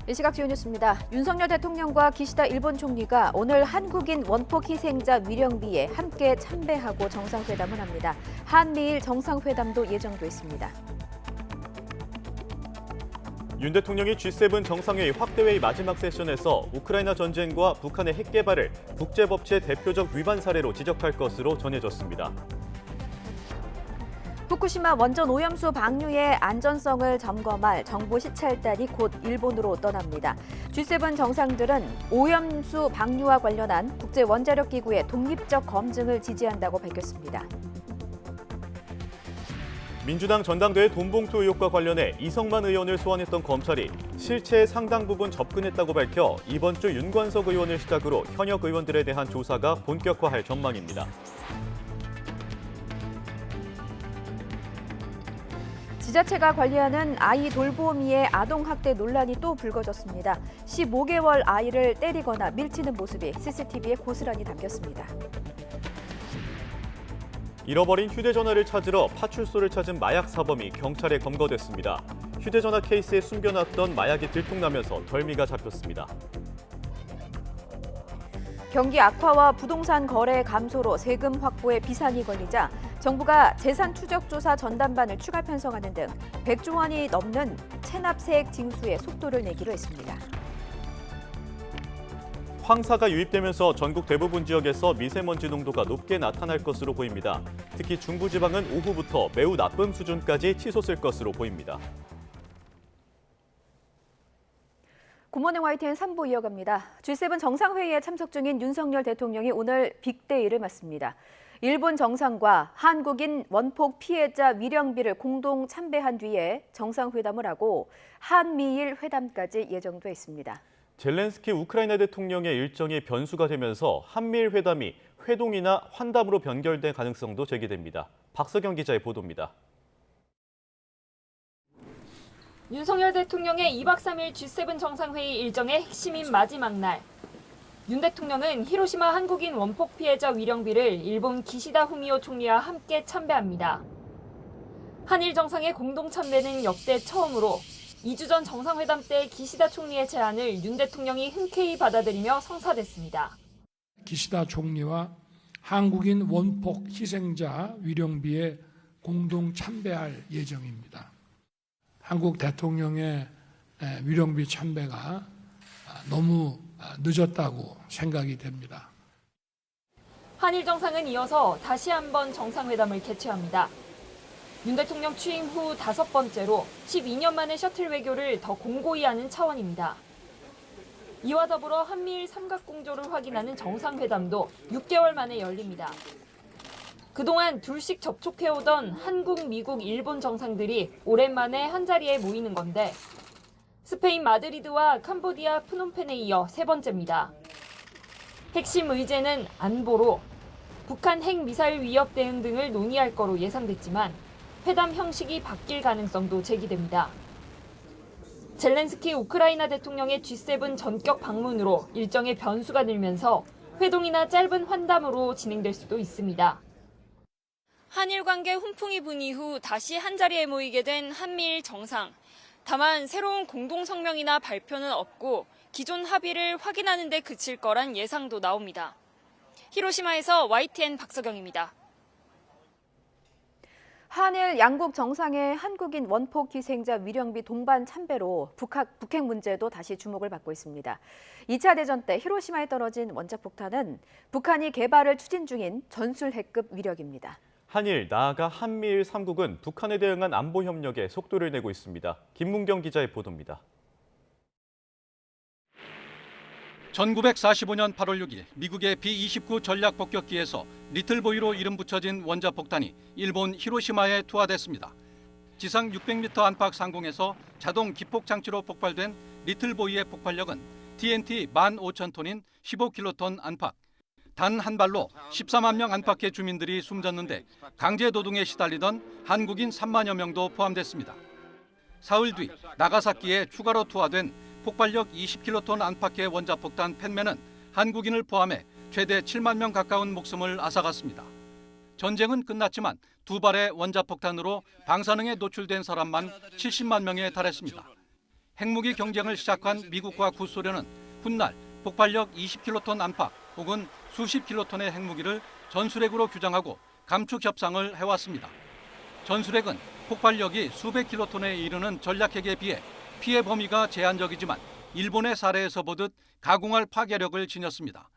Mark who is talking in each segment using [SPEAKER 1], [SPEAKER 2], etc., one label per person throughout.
[SPEAKER 1] 이 시각 주요 뉴스입니다. 윤석열 대통령과 기시다 일본 총리가 오늘 한국인 원폭 희생자 위령비에 함께 참배하고 정상회담을 합니다. 한미일 정상회담도 예정돼 있습니다.
[SPEAKER 2] 윤 대통령이 G7 정상회의 확대회의 마지막 세션에서 우크라이나 전쟁과 북한의 핵 개발을 국제법치의 대표적 위반 사례로 지적할 것으로 전해졌습니다.
[SPEAKER 1] 후쿠시마 원전 오염수 방류의 안전성을 점검할 정부 시찰단이 곧 일본으로 떠납니다. G7 정상들은 오염수 방류와 관련한 국제원자력기구의 독립적 검증을 지지한다고 밝혔습니다.
[SPEAKER 2] 민주당 전당대회 돈봉투 의혹과 관련해 이성만 의원을 소환했던 검찰이 실체의 상당 부분 접근했다고 밝혀 이번 주 윤관석 의원을 시작으로 현역 의원들에 대한 조사가 본격화할 전망입니다.
[SPEAKER 1] 지자체가 관리하는 아이 돌보미의 아동학대 논란이 또 불거졌습니다. 15개월 아이를 때리거나 밀치는 모습이 CCTV에 고스란히 담겼습니다.
[SPEAKER 2] 잃어버린 휴대전화를 찾으러 파출소를 찾은 마약 사범이 경찰에 검거됐습니다. 휴대전화 케이스에 숨겨놨던 마약이 들통나면서 덜미가 잡혔습니다.
[SPEAKER 1] 경기 악화와 부동산 거래 감소로 세금 확보에 비상이 걸리자 정부가 재산 추적 조사 전담반을 추가 편성하는 등 100조 원이 넘는 체납세액 징수에 속도를 내기로 했습니다.
[SPEAKER 2] 황사가 유입되면서 전국 대부분 지역에서 미세먼지 농도가 높게 나타날 것으로 보입니다. 특히 중부지방은 오후부터 매우 나쁨 수준까지 치솟을 것으로 보입니다.
[SPEAKER 1] 굿모닝 YTN 3부 이어갑니다. G7 정상회의에 참석 중인 윤석열 대통령이 오늘 빅데이를 맞습니다. 일본 정상과 한국인 원폭 피해자 위령비를 공동 참배한 뒤에 정상회담을 하고 한미일 회담까지 예정돼 있습니다.
[SPEAKER 2] 젤렌스키 우크라이나 대통령의 일정이 변수가 되면서 한미일 회담이 회동이나 환담으로 변결될 가능성도 제기됩니다. 박서경 기자의 보도입니다.
[SPEAKER 3] 윤석열 대통령의 2박 3일 G7 정상회의 일정의 핵심인 마지막 날. 윤 대통령은 히로시마 한국인 원폭 피해자 위령비를 일본 기시다 후미오 총리와 함께 참배합니다. 한일 정상의 공동 참배는 역대 처음으로 2주 전 정상회담 때 기시다 총리의 제안을 윤 대통령이 흔쾌히 받아들이며 성사됐습니다.
[SPEAKER 4] 기시다 총리와 한국인 원폭 희생자 위령비에 공동 참배할 예정입니다. 한국 대통령의 위령비 참배가 너무 늦었다고 생각이 됩니다.
[SPEAKER 3] 한일 정상은 이어서 다시 한번 정상회담을 개최합니다. 윤 대통령 취임 후 5번째로 12년 만에 셔틀 외교를 더 공고히 하는 차원입니다. 이와 더불어 한미일 삼각공조를 확인하는 정상회담도 6개월 만에 열립니다. 그동안 둘씩 접촉해오던 한국, 미국, 일본 정상들이 오랜만에 한자리에 모이는 건데 스페인 마드리드와 캄보디아 프놈펜에 이어 3번째입니다. 핵심 의제는 안보로 북한 핵미사일 위협 대응 등을 논의할 거로 예상됐지만 회담 형식이 바뀔 가능성도 제기됩니다. 젤렌스키 우크라이나 대통령의 G7 전격 방문으로 일정의 변수가 늘면서 회동이나 짧은 환담으로 진행될 수도 있습니다. 한일 관계 훈풍이 분 이후 다시 한자리에 모이게 된 한미일 정상. 다만 새로운 공동성명이나 발표는 없고 기존 합의를 확인하는 데 그칠 거란 예상도 나옵니다. 히로시마에서 YTN 박서경입니다.
[SPEAKER 1] 한일 양국 정상의 한국인 원폭 희생자 위령비 동반 참배로 북핵 문제도 다시 주목을 받고 있습니다. 2차 대전 때 히로시마에 떨어진 원자폭탄은 북한이 개발을 추진 중인 전술핵급 위력입니다.
[SPEAKER 2] 한일, 나아가 한미일 3국은 북한에 대응한 안보 협력에 속도를 내고 있습니다. 김문경 기자의 보도입니다.
[SPEAKER 5] 1945년 8월 6일 미국의 B-29 전략 폭격기에서 리틀보이로 이름 붙여진 원자폭탄이 일본 히로시마에 투하됐습니다. 지상 600m 안팎 상공에서 자동 기폭 장치로 폭발된 리틀보이의 폭발력은 TNT 15,000톤인 15킬로톤 안팎. 단 한 발로 14만 명 안팎의 주민들이 숨졌는데 강제 노동에 시달리던 한국인 3만여 명도 포함됐습니다. 사흘 뒤 나가사키에 추가로 투하된 폭발력 20킬로톤 안팎의 원자폭탄 펜맨은 한국인을 포함해 최대 7만 명 가까운 목숨을 앗아갔습니다. 전쟁은 끝났지만 두 발의 원자폭탄으로 방사능에 노출된 사람만 70만 명에 달했습니다. 핵무기 경쟁을 시작한 미국과 구소련은 훗날 폭발력 20킬로톤 안팎 혹은 수십 킬로톤의 핵무기를 전술핵으로 규정하고 감축 협상을 해왔습니다. 전술핵은 폭발력이 수백 킬로톤에 이르는 전략핵에 비해 피해 범위가 제한적이지만 일본의 사례에서 보듯 가공할 파괴력을 지녔습니다.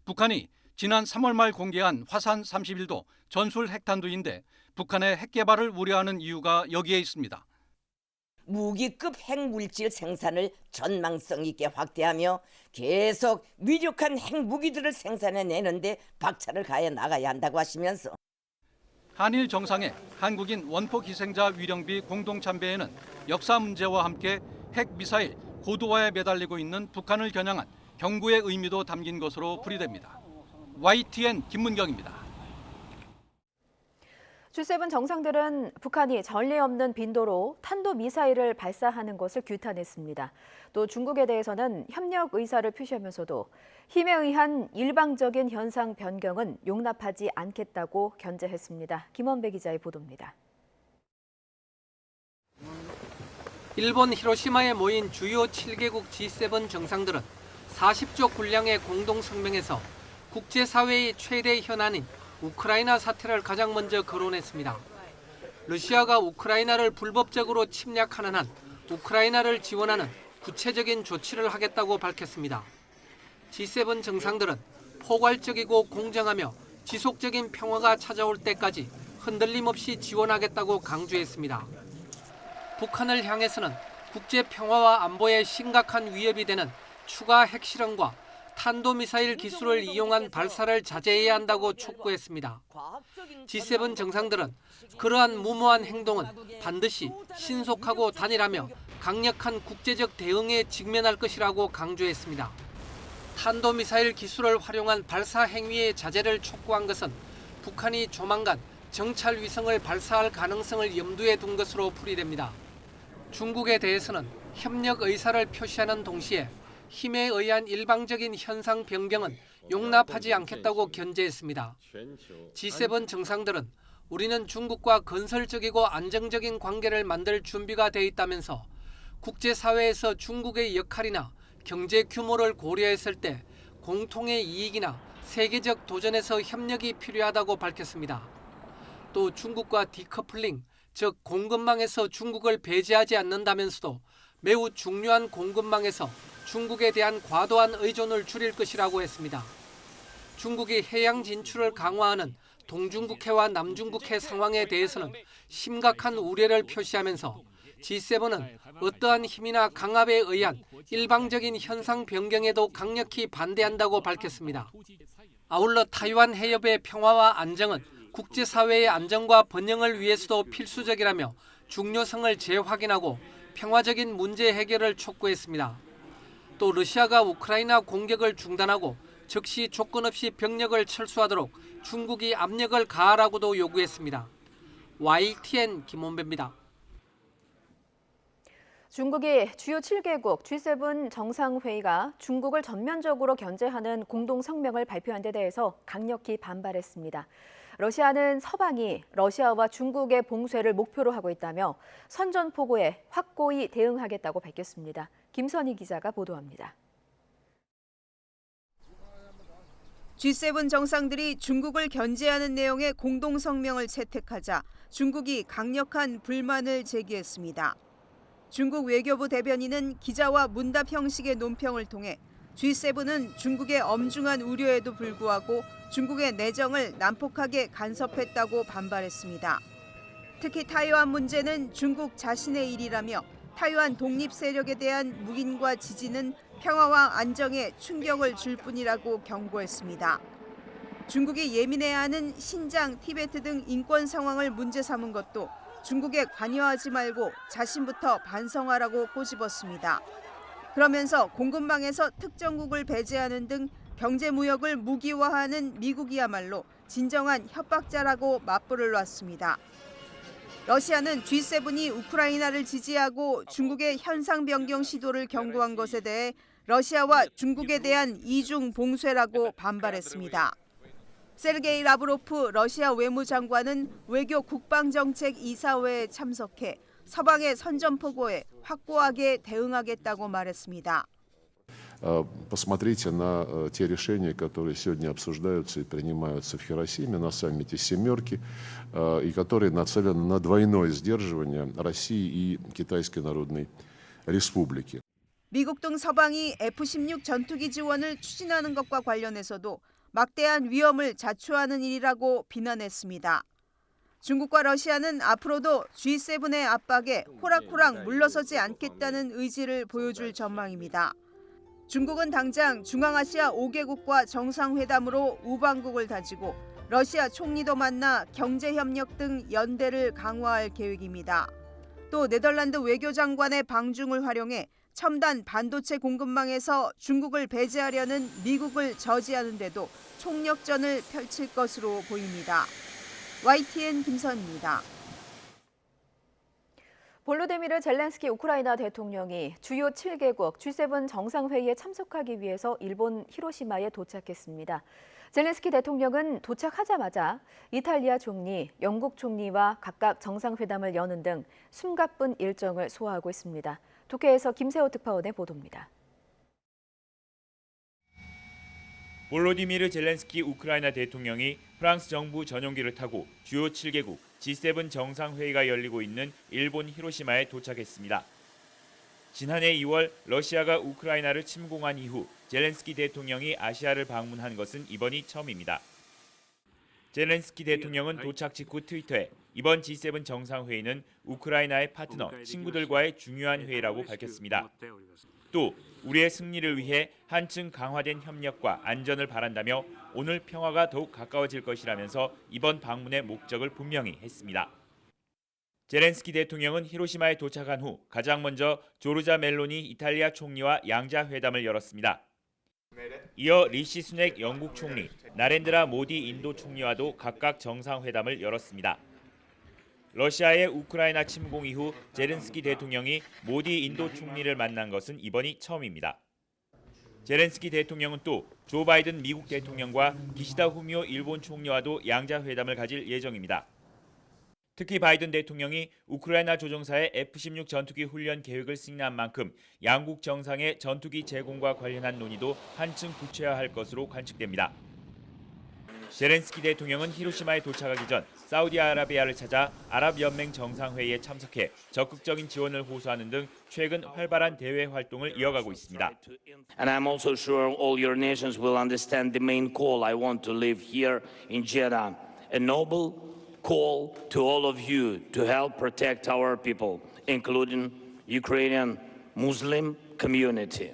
[SPEAKER 5] 북한이 지난 3월 말 공개한 화산 31도 전술 핵탄두인데 북한의 핵 개발을 우려하는 이유가 여기에 있습니다.
[SPEAKER 6] 무기급 핵물질 생산을 전망성 있게 확대하며 계속 위력한 핵무기들을 생산해내는데 박차를 가해 나가야 한다고 하시면서
[SPEAKER 5] 한일 정상회 한국인 원폭 희생자 위령비 공동참배에는 역사 문제와 함께 핵미사일 고도화에 매달리고 있는 북한을 겨냥한 경고의 의미도 담긴 것으로 풀이됩니다. YTN 김문경입니다.
[SPEAKER 1] G7 정상들은 북한이 전례 없는 빈도로 탄도미사일을 발사하는 것을 규탄했습니다. 또 중국에 대해서는 협력 의사를 표시하면서도 힘에 의한 일방적인 현상 변경은 용납하지 않겠다고 견제했습니다. 김원배 기자의 보도입니다.
[SPEAKER 7] 일본 히로시마에 모인 주요 7개국 G7 정상들은 40조 군량의 공동성명에서 국제사회의 최대 현안인 우크라이나 사태를 가장 먼저 거론했습니다. 러시아가 우크라이나를 불법적으로 침략하는 한 우크라이나를 지원하는 구체적인 조치를 하겠다고 밝혔습니다. G7 정상들은 포괄적이고 공정하며 지속적인 평화가 찾아올 때까지 흔들림 없이 지원하겠다고 강조했습니다. 북한을 향해서는 국제 평화와 안보에 심각한 위협이 되는 추가 핵실험과 탄도미사일 기술을 이용한 발사를 자제해야 한다고 촉구했습니다. G7 정상들은 그러한 무모한 행동은 반드시 신속하고 단일하며 강력한 국제적 대응에 직면할 것이라고 강조했습니다. 탄도미사일 기술을 활용한 발사 행위의 자제를 촉구한 것은 북한이 조만간 정찰 위성을 발사할 가능성을 염두에 둔 것으로 풀이됩니다. 중국에 대해서는 협력 의사를 표시하는 동시에 힘에 의한 일방적인 현상 변경은 용납하지 않겠다고 견제했습니다. G7 정상들은 우리는 중국과 건설적이고 안정적인 관계를 만들 준비가 돼 있다면서 국제사회에서 중국의 역할이나 경제 규모를 고려했을 때 공통의 이익이나 세계적 도전에서 협력이 필요하다고 밝혔습니다. 또 중국과 디커플링, 즉 공급망에서 중국을 배제하지 않는다면서도 매우 중요한 공급망에서 중국에 대한 과도한 의존을 줄일 것이라고 했습니다. 중국이 해양 진출을 강화하는 동중국해와 남중국해 상황에 대해서는 심각한 우려를 표시하면서 G7은 어떠한 힘이나 강압에 의한 일방적인 현상 변경에도 강력히 반대한다고 밝혔습니다. 아울러 타이완 해협의 평화와 안정은 국제사회의 안정과 번영을 위해서도 필수적이라며 중요성을 재확인하고 평화적인 문제 해결을 촉구했습니다. 또 러시아가 우크라이나 공격을 중단하고 즉시 조건 없이 병력을 철수하도록 중국이 압력을 가하라고도 요구했습니다. YTN 김원배입니다.
[SPEAKER 1] 중국이 주요 7개국 G7 정상회의가 중국을 전면적으로 견제하는 공동성명을 발표한 데 대해서 강력히 반발했습니다. 러시아는 서방이 러시아와 중국의 봉쇄를 목표로 하고 있다며 선전포고에 확고히 대응하겠다고 밝혔습니다. 김선희 기자가 보도합니다.
[SPEAKER 8] G7 정상들이 중국을 견제하는 내용의 공동성명을 채택하자 중국이 강력한 불만을 제기했습니다. 중국 외교부 대변인은 기자와 문답 형식의 논평을 통해 G7은 중국의 엄중한 우려에도 불구하고 중국의 내정을 난폭하게 간섭했다고 반발했습니다. 특히 타이완 문제는 중국 자신의 일이라며 타이완 독립 세력에 대한 묵인과 지지는 평화와 안정에 충격을 줄 뿐이라고 경고했습니다. 중국이 예민해하는 신장, 티베트 등 인권 상황을 문제 삼은 것도 중국에 관여하지 말고 자신부터 반성하라고 꼬집었습니다. 그러면서 공급망에서 특정국을 배제하는 등 경제 무역을 무기화하는 미국이야말로 진정한 협박자라고 맞불을 놨습니다. 러시아는 G7이 우크라이나를 지지하고 중국의 현상 변경 시도를 경고한 것에 대해 러시아와 중국에 대한 이중 봉쇄라고 반발했습니다. 세르게이 라브로프 러시아 외무장관은 외교 국방정책 이사회에 참석해 서방의 선전포고에 확고하게 대응하겠다고 말했습니다.
[SPEAKER 9] Посмотрите на те решения, которые сегодня обсуждаются и принимаются в Хиросиме на саммите «семерки», и которые нацелены на двойное сдерживание России и Китайской Народной Республики.
[SPEAKER 8] 미국 등 서방이 F-16 전투기 지원을 추진하는 것과 관련해서도 막대한 위험을 자초하는 일이라고 비난했습니다. 중국과 러시아는 앞으로도 G7의 압박에 호락호락 물러서지 않겠다는 의지를 보여줄 전망입니다. 중국은 당장 중앙아시아 5개국과 정상회담으로 우방국을 다지고 러시아 총리도 만나 경제협력 등 연대를 강화할 계획입니다. 또 네덜란드 외교장관의 방중을 활용해 첨단 반도체 공급망에서 중국을 배제하려는 미국을 저지하는 데도 총력전을 펼칠 것으로 보입니다. YTN 김선입니다.
[SPEAKER 1] 볼로디미르 젤렌스키 우크라이나 대통령이 주요 7개국 G7 정상회의에 참석하기 위해서 일본 히로시마에 도착했습니다. 젤렌스키 대통령은 도착하자마자 이탈리아 총리, 영국 총리와 각각 정상회담을 여는 등 숨가쁜 일정을 소화하고 있습니다. 독해에서 김세호 특파원의 보도입니다.
[SPEAKER 10] 볼로디미르 젤렌스키 우크라이나 대통령이 프랑스 정부 전용기를 타고 주요 7개국 G7 정상회의가 열리고 있는 일본 히로시마에 도착했습니다. 지난해 2월 러시아가 우크라이나를 침공한 이후 젤렌스키 대통령이 아시아를 방문한 것은 이번이 처음입니다. 젤렌스키 대통령은 도착 직후 트위터에 이번 G7 정상회의는 우크라이나의 파트너, 친구들과의 중요한 회의라고 밝혔습니다. 또 우리의 승리를 위해 한층 강화된 협력과 안전을 바란다며 오늘 평화가 더욱 가까워질 것이라면서 이번 방문의 목적을 분명히 했습니다. 젤렌스키 대통령은 히로시마에 도착한 후 가장 먼저 조르자 멜로니 이탈리아 총리와 양자 회담을 열었습니다. 이어 리시 수넥 영국 총리, 나렌드라 모디 인도 총리와도 각각 정상회담을 열었습니다. 러시아의 우크라이나 침공 이후 젤렌스키 대통령이 모디 인도 총리를 만난 것은 이번이 처음입니다. 젤렌스키 대통령은 또 조 바이든 미국 대통령과 기시다 후미오 일본 총리와도 양자 회담을 가질 예정입니다. 특히 바이든 대통령이 우크라이나 조종사의 F-16 전투기 훈련 계획을 승인한 만큼 양국 정상의 전투기 제공과 관련한 논의도 한층 구체화할 것으로 관측됩니다. 젤렌스키 대통령은 히로시마에 도착하기 전 사우디아라비아를 찾아 아랍연맹 정상회의에 참석해 적극적인 지원을 호소하는 등 최근 활발한 대외 활동을 이어가고 있습니다.
[SPEAKER 11] And I'm also sure all your nations will understand the main call I want to leave here in Jeddah, a noble call to all of you to help protect our people, including Ukrainian Muslim community.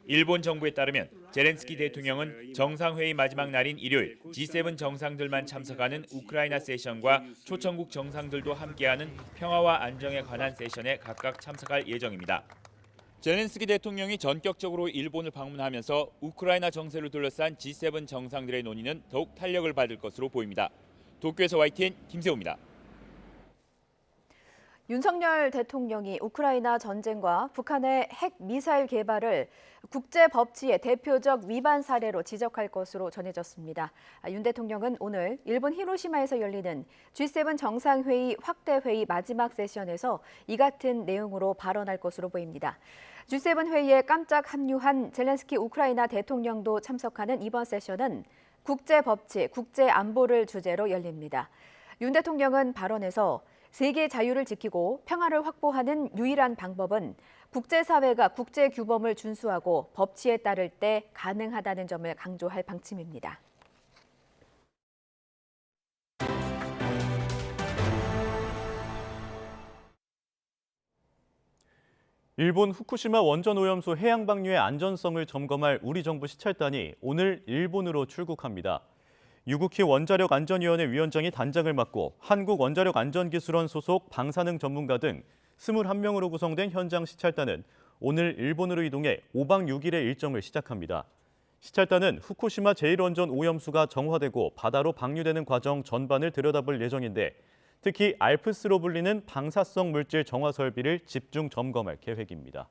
[SPEAKER 10] 일본 정부에 따르면 젤렌스키 대통령은 정상회의 마지막 날인 일요일 G7 정상들만 참석하는 우크라이나 세션과 초청국 정상들도 함께하는 평화와 안정에 관한 세션에 각각 참석할 예정입니다. 젤렌스키 대통령이 전격적으로 일본을 방문하면서 우크라이나 정세를 둘러싼 G7 정상들의 논의는 더욱 탄력을 받을 것으로 보입니다. 도쿄에서 YTN 김세호입니다.
[SPEAKER 1] 윤석열 대통령이 우크라이나 전쟁과 북한의 핵 미사일 개발을 국제 법치의 대표적 위반 사례로 지적할 것으로 전해졌습니다. 윤 대통령은 오늘 일본 히로시마에서 열리는 G7 정상회의 확대회의 마지막 세션에서 이 같은 내용으로 발언할 것으로 보입니다. G7 회의에 깜짝 합류한 젤렌스키 우크라이나 대통령도 참석하는 이번 세션은 국제 법치, 국제 안보를 주제로 열립니다. 윤 대통령은 발언에서 세계 자유를 지키고 평화를 확보하는 유일한 방법은 국제사회가 국제 규범을 준수하고 법치에 따를 때 가능하다는 점을 강조할 방침입니다.
[SPEAKER 2] 일본 후쿠시마 원전 오염수 해양 방류의 안전성을 점검할 우리 정부 시찰단이 오늘 일본으로 출국합니다. 유국희 원자력안전위원회 위원장이 단장을 맡고 한국원자력안전기술원 소속 방사능 전문가 등 21명으로 구성된 현장 시찰단은 오늘 일본으로 이동해 5박 6일의 일정을 시작합니다. 시찰단은 후쿠시마 제1원전 오염수가 정화되고 바다로 방류되는 과정 전반을 들여다볼 예정인데 특히 알프스로 불리는 방사성 물질 정화 설비를 집중 점검할 계획입니다.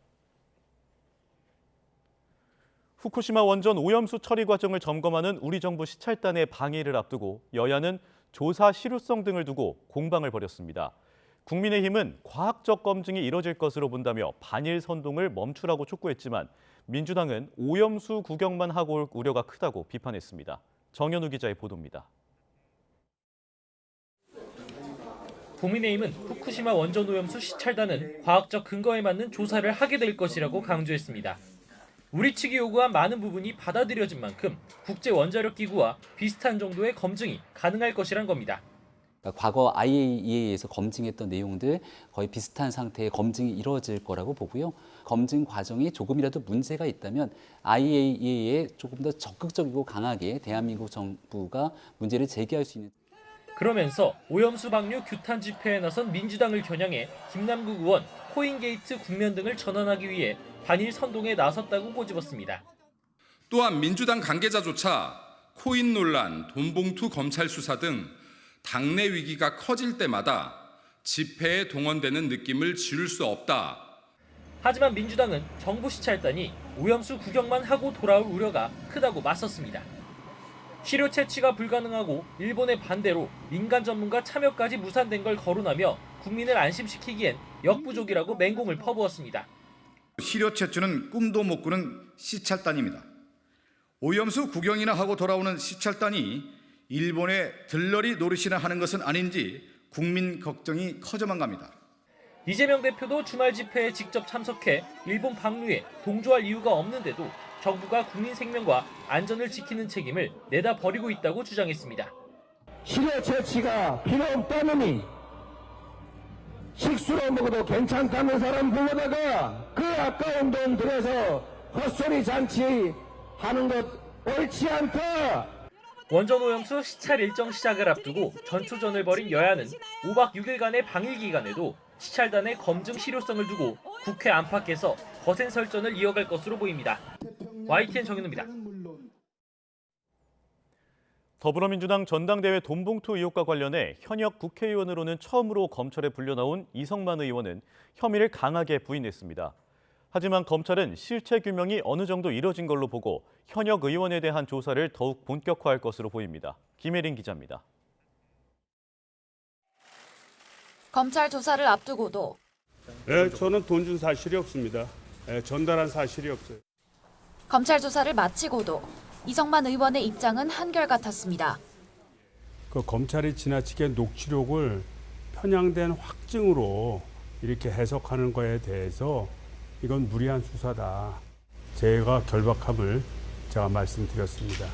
[SPEAKER 2] 후쿠시마 원전 오염수 처리 과정을 점검하는 우리 정부 시찰단의 방일을 앞두고 여야는 조사 실효성 등을 두고 공방을 벌였습니다. 국민의힘은 과학적 검증이 이뤄질 것으로 본다며 반일 선동을 멈추라고 촉구했지만 민주당은 오염수 구경만 하고 올 우려가 크다고 비판했습니다. 정현우 기자의 보도입니다.
[SPEAKER 12] 국민의힘은 후쿠시마 원전 오염수 시찰단은 과학적 근거에 맞는 조사를 하게 될 것이라고 강조했습니다. 우리 측이 요구한 많은 부분이 받아들여진 만큼 국제원자력기구와 비슷한 정도의 검증이 가능할 것이란 겁니다.
[SPEAKER 13] 과거 IAEA에서 검증했던 내용들 거의 비슷한 상태의 검증이 이루어질 거라고 보고요. 검증 과정이 조금이라도 문제가 있다면 IAEA에 조금 더 적극적이고 강하게 대한민국 정부가 문제를 제기할 수 있는.
[SPEAKER 12] 그러면서 오염수 방류 규탄 집회에 나선 민주당을 겨냥해 김남국 의원, 코인게이트 국면 등을 전환하기 위해 반일 선동에 나섰다고 꼬집었습니다.
[SPEAKER 14] 또한 민주당 관계자조차 코인 논란, 돈봉투 검찰 수사 등 당내 위기가 커질 때마다 집회에 동원되는 느낌을 지울 수 없다.
[SPEAKER 12] 하지만 민주당은 정부 시찰단이 오염수 구경만 하고 돌아올 우려가 크다고 맞섰습니다. 시료 채취가 불가능하고 일본의 반대로 민간 전문가 참여까지 무산된 걸 거론하며 국민을 안심시키기엔 역부족이라고 맹공을 퍼부었습니다.
[SPEAKER 15] 시료 채취는 꿈도 못 꾸는 시찰단입니다. 오염수 구경이나 하고 돌아오는 시찰단이 일본의 들러리 노릇이나 하는 것은 아닌지 국민 걱정이 커져만 갑니다.
[SPEAKER 12] 이재명 대표도 주말 집회에 직접 참석해 일본 방류에 동조할 이유가 없는데도 정부가 국민 생명과 안전을 지키는 책임을 내다 버리고 있다고 주장했습니다.
[SPEAKER 16] 시료 채취가 필요 없다느니 식수로 먹어도 괜찮다는 사람 불러다가 그 아까운 돈 들여서 헛소리 잔치 하는 것 옳지 않다.
[SPEAKER 12] 원전 오염수 시찰 일정 시작을 앞두고 전초전을 벌인 여야는 5박 6일간의 방일 기간에도 시찰단의 검증 실효성을 두고 국회 안팎에서 거센 설전을 이어갈 것으로 보입니다. YTN 정현우입니다.
[SPEAKER 2] 더불어민주당 전당대회 돈봉투 의혹과 관련해 현역 국회의원으로는 처음으로 검찰에 불려나온 이성만 의원은 혐의를 강하게 부인했습니다. 하지만 검찰은 실체 규명이 어느 정도 이뤄진 걸로 보고 현역 의원에 대한 조사를 더욱 본격화할 것으로 보입니다. 김혜린 기자입니다.
[SPEAKER 17] 검찰 조사를 앞두고도
[SPEAKER 18] 저는 돈 준 사실이 없습니다. 전달한 사실이 없어요.
[SPEAKER 17] 검찰 조사를 마치고도 이성만 의원의 입장은 한결같았습니다.
[SPEAKER 18] 검찰이 지나치게 녹취록을 편향된 확증으로 이렇게 해석하는 거에 대해서 이건 무리한 수사다. 제가 결박함을 제가 말씀드렸습니다.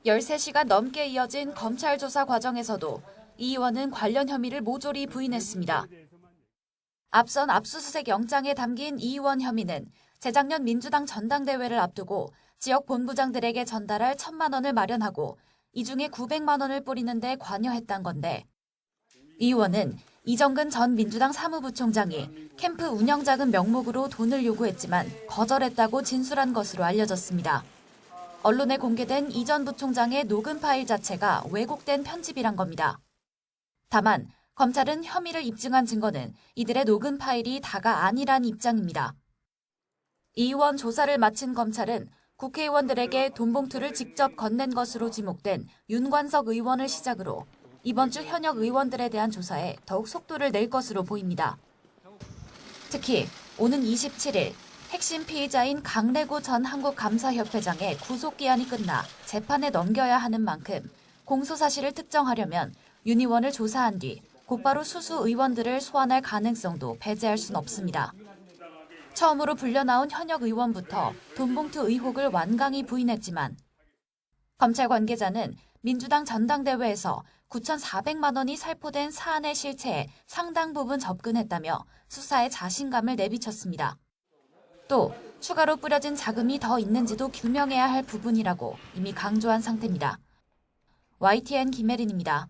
[SPEAKER 17] 13시간 넘게 이어진 검찰 조사 과정에서도 이 의원은 관련 혐의를 모조리 부인했습니다. 앞선 압수수색 영장에 담긴 이 의원 혐의는 재작년 민주당 전당대회를 앞두고 지역 본부장들에게 전달할 1,000만 원을 마련하고 이 중에 900만 원을 뿌리는 데 관여했던 건데 이 의원은 이정근 전 민주당 사무부총장이 캠프 운영자금 명목으로 돈을 요구했지만 거절했다고 진술한 것으로 알려졌습니다. 언론에 공개된 이 전 부총장의 녹음 파일 자체가 왜곡된 편집이란 겁니다. 다만 검찰은 혐의를 입증한 증거는 이들의 녹음 파일이 다가 아니란 입장입니다. 이 의원 조사를 마친 검찰은 국회의원들에게 돈봉투를 직접 건넨 것으로 지목된 윤관석 의원을 시작으로 이번 주 현역 의원들에 대한 조사에 더욱 속도를 낼 것으로 보입니다. 특히 오는 27일 핵심 피의자인 강래구 전 한국감사협회장의 구속기한이 끝나 재판에 넘겨야 하는 만큼 공소사실을 특정하려면 윤 의원을 조사한 뒤 곧바로 수수 의원들을 소환할 가능성도 배제할 순 없습니다. 처음으로 불려나온 현역 의원부터 돈봉투 의혹을 완강히 부인했지만 검찰 관계자는 민주당 전당대회에서 9,400만 원이 살포된 사안의 실체에 상당 부분 접근했다며 수사에 자신감을 내비쳤습니다. 또 추가로 뿌려진 자금이 더 있는지도 규명해야 할 부분이라고 이미 강조한 상태입니다. YTN 김혜린입니다.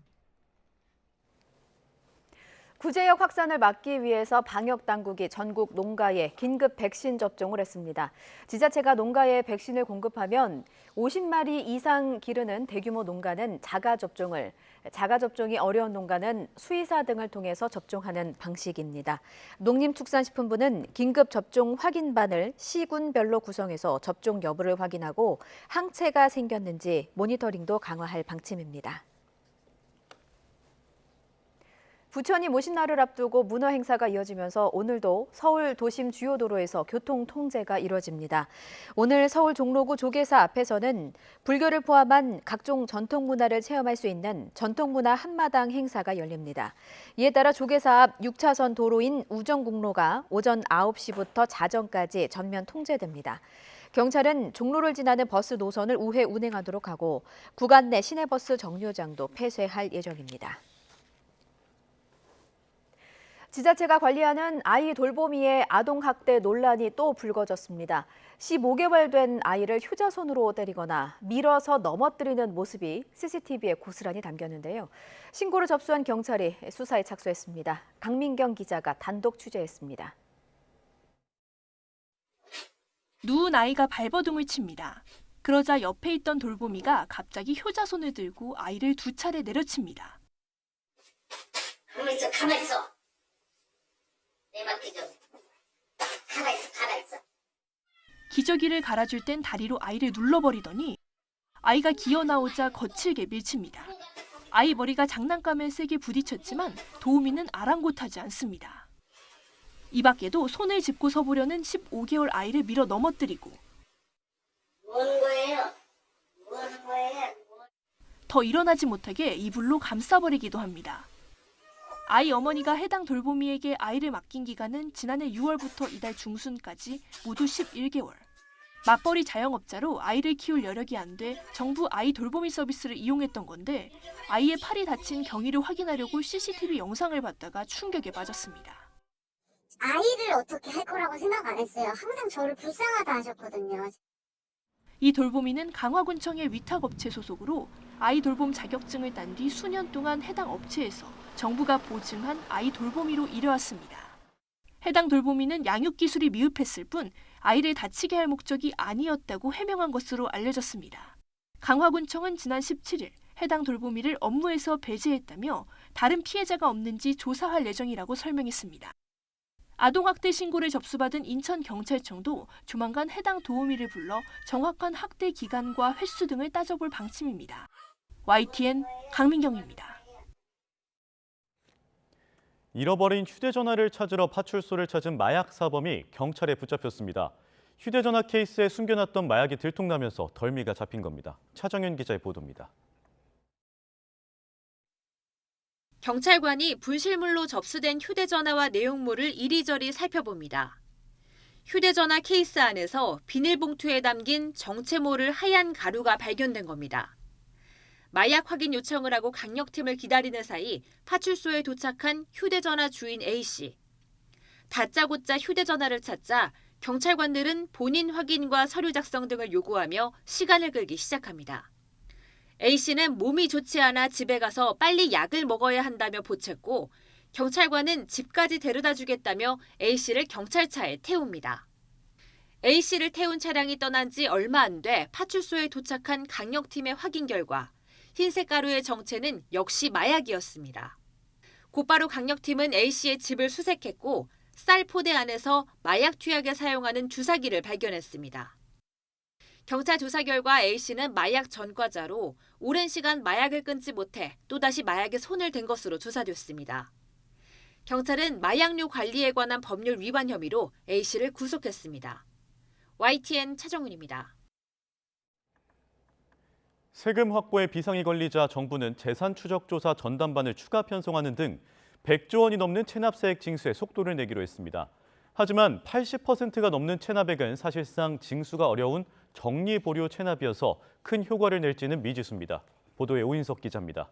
[SPEAKER 1] 구제역 확산을 막기 위해서 방역당국이 전국 농가에 긴급 백신 접종을 했습니다. 지자체가 농가에 백신을 공급하면 50마리 이상 기르는 대규모 농가는 자가 접종이 어려운 농가는 수의사 등을 통해서 접종하는 방식입니다. 농림축산식품부는 긴급 접종 확인반을 시군별로 구성해서 접종 여부를 확인하고 항체가 생겼는지 모니터링도 강화할 방침입니다. 부처님 오신 날을 앞두고 문화 행사가 이어지면서 오늘도 서울 도심 주요 도로에서 교통 통제가 이뤄집니다. 오늘 서울 종로구 조계사 앞에서는 불교를 포함한 각종 전통 문화를 체험할 수 있는 전통문화 한마당 행사가 열립니다. 이에 따라 조계사 앞 6차선 도로인 우정국로가 오전 9시부터 자정까지 전면 통제됩니다. 경찰은 종로를 지나는 버스 노선을 우회 운행하도록 하고 구간 내 시내버스 정류장도 폐쇄할 예정입니다. 지자체가 관리하는 아이 돌보미의 아동학대 논란이 또 불거졌습니다. 15개월 된 아이를 휴자손으로 때리거나 밀어서 넘어뜨리는 모습이 CCTV에 고스란히 담겼는데요. 신고를 접수한 경찰이 수사에 착수했습니다. 강민경 기자가 단독 취재했습니다.
[SPEAKER 19] 누운 아이가 발버둥을 칩니다. 그러자 옆에 있던 돌보미가 갑자기 효자손을 들고 아이를 2차례 내려칩니다.
[SPEAKER 20] 가만히 있어, 가만히 있어. 내 맡기죠. 가만히 있어, 가만히 있어.
[SPEAKER 19] 기저귀를 갈아줄 땐 다리로 아이를 눌러버리더니 아이가 기어나오자 거칠게 밀칩니다. 아이 머리가 장난감에 세게 부딪혔지만 도우미는 아랑곳하지 않습니다. 이 밖에도 손을 짚고 서보려는 15개월 아이를 밀어 넘어뜨리고
[SPEAKER 20] 뭐 하는 거예요? 뭐 하는 거예요?
[SPEAKER 19] 더 일어나지 못하게 이불로 감싸버리기도 합니다. 아이 어머니가 해당 돌보미에게 아이를 맡긴 기간은 지난해 6월부터 이달 중순까지 모두 11개월. 맞벌이 자영업자로 아이를 키울 여력이 안 돼 정부 아이 돌보미 서비스를 이용했던 건데 아이의 팔이 다친 경위를 확인하려고 CCTV 영상을 봤다가 충격에 빠졌습니다.
[SPEAKER 20] 아이를 어떻게 할 거라고 생각 안 했어요. 항상 저를 불쌍하다 하셨거든요.
[SPEAKER 19] 이 돌보미는 강화군청의 위탁업체 소속으로 아이 돌봄 자격증을 딴 뒤 수년 동안 해당 업체에서 정부가 보증한 아이 돌보미로 일해왔습니다. 해당 돌보미는 양육 기술이 미흡했을 뿐 아이를 다치게 할 목적이 아니었다고 해명한 것으로 알려졌습니다. 강화군청은 지난 17일 해당 돌보미를 업무에서 배제했다며 다른 피해자가 없는지 조사할 예정이라고 설명했습니다. 아동학대 신고를 접수받은 인천경찰청도 조만간 해당 도우미를 불러 정확한 학대 기간과 횟수 등을 따져볼 방침입니다. YTN 강민경입니다.
[SPEAKER 2] 잃어버린 휴대전화를 찾으러 파출소를 찾은 마약 사범이 경찰에 붙잡혔습니다. 휴대전화 케이스에 숨겨놨던 마약이 들통나면서 덜미가 잡힌 겁니다. 차정윤 기자의 보도입니다.
[SPEAKER 21] 경찰관이 분실물로 접수된 휴대전화와 내용물을 이리저리 살펴봅니다. 휴대전화 케이스 안에서 비닐봉투에 담긴 정체 모를 하얀 가루가 발견된 겁니다. 마약 확인 요청을 하고 강력팀을 기다리는 사이 파출소에 도착한 휴대전화 주인 A씨. 다짜고짜 휴대전화를 찾자 경찰관들은 본인 확인과 서류 작성 등을 요구하며 시간을 끌기 시작합니다. A씨는 몸이 좋지 않아 집에 가서 빨리 약을 먹어야 한다며 보챘고 경찰관은 집까지 데려다 주겠다며 A씨를 경찰차에 태웁니다. A씨를 태운 차량이 떠난 지 얼마 안 돼 파출소에 도착한 강력팀의 확인 결과 흰색 가루의 정체는 역시 마약이었습니다. 곧바로 강력팀은 A씨의 집을 수색했고 쌀 포대 안에서 마약 투약에 사용하는 주사기를 발견했습니다. 경찰 조사 결과 A씨는 마약 전과자로 오랜 시간 마약을 끊지 못해 또다시 마약에 손을 댄 것으로 조사됐습니다. 경찰은 마약류 관리에 관한 법률 위반 혐의로 A씨를 구속했습니다. YTN 차정훈입니다.
[SPEAKER 2] 세금 확보에 비상이 걸리자 정부는 재산 추적 조사 전담반을 추가 편성하는 등 100조 원이 넘는 체납세액 징수에 속도를 내기로 했습니다. 하지만 80%가 넘는 체납액은 사실상 징수가 어려운 정리보류 체납이어서 큰 효과를 낼지는 미지수입니다. 보도에 오인석 기자입니다.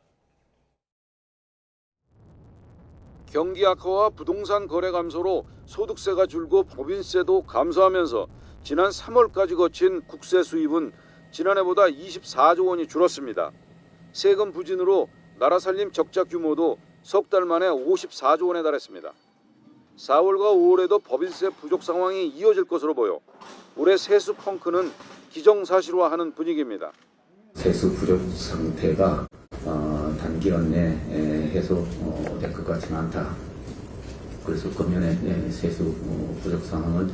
[SPEAKER 22] 경기 악화와 부동산 거래 감소로 소득세가 줄고 법인세도 감소하면서 지난 3월까지 거친 국세 수입은 지난해보다 24조 원이 줄었습니다. 세금 부진으로 나라 살림 적자 규모도 석 달 만에 54조 원에 달했습니다. 4월과 5월에도 법인세 부족 상황이 이어질 것으로 보여 올해 세수 펑크는 기정사실화하는 분위기입니다.
[SPEAKER 23] 세수 부족 상태가 단기간 내에 해소될 것 같지는 않다. 그래서 금년에 세수 부족 상황은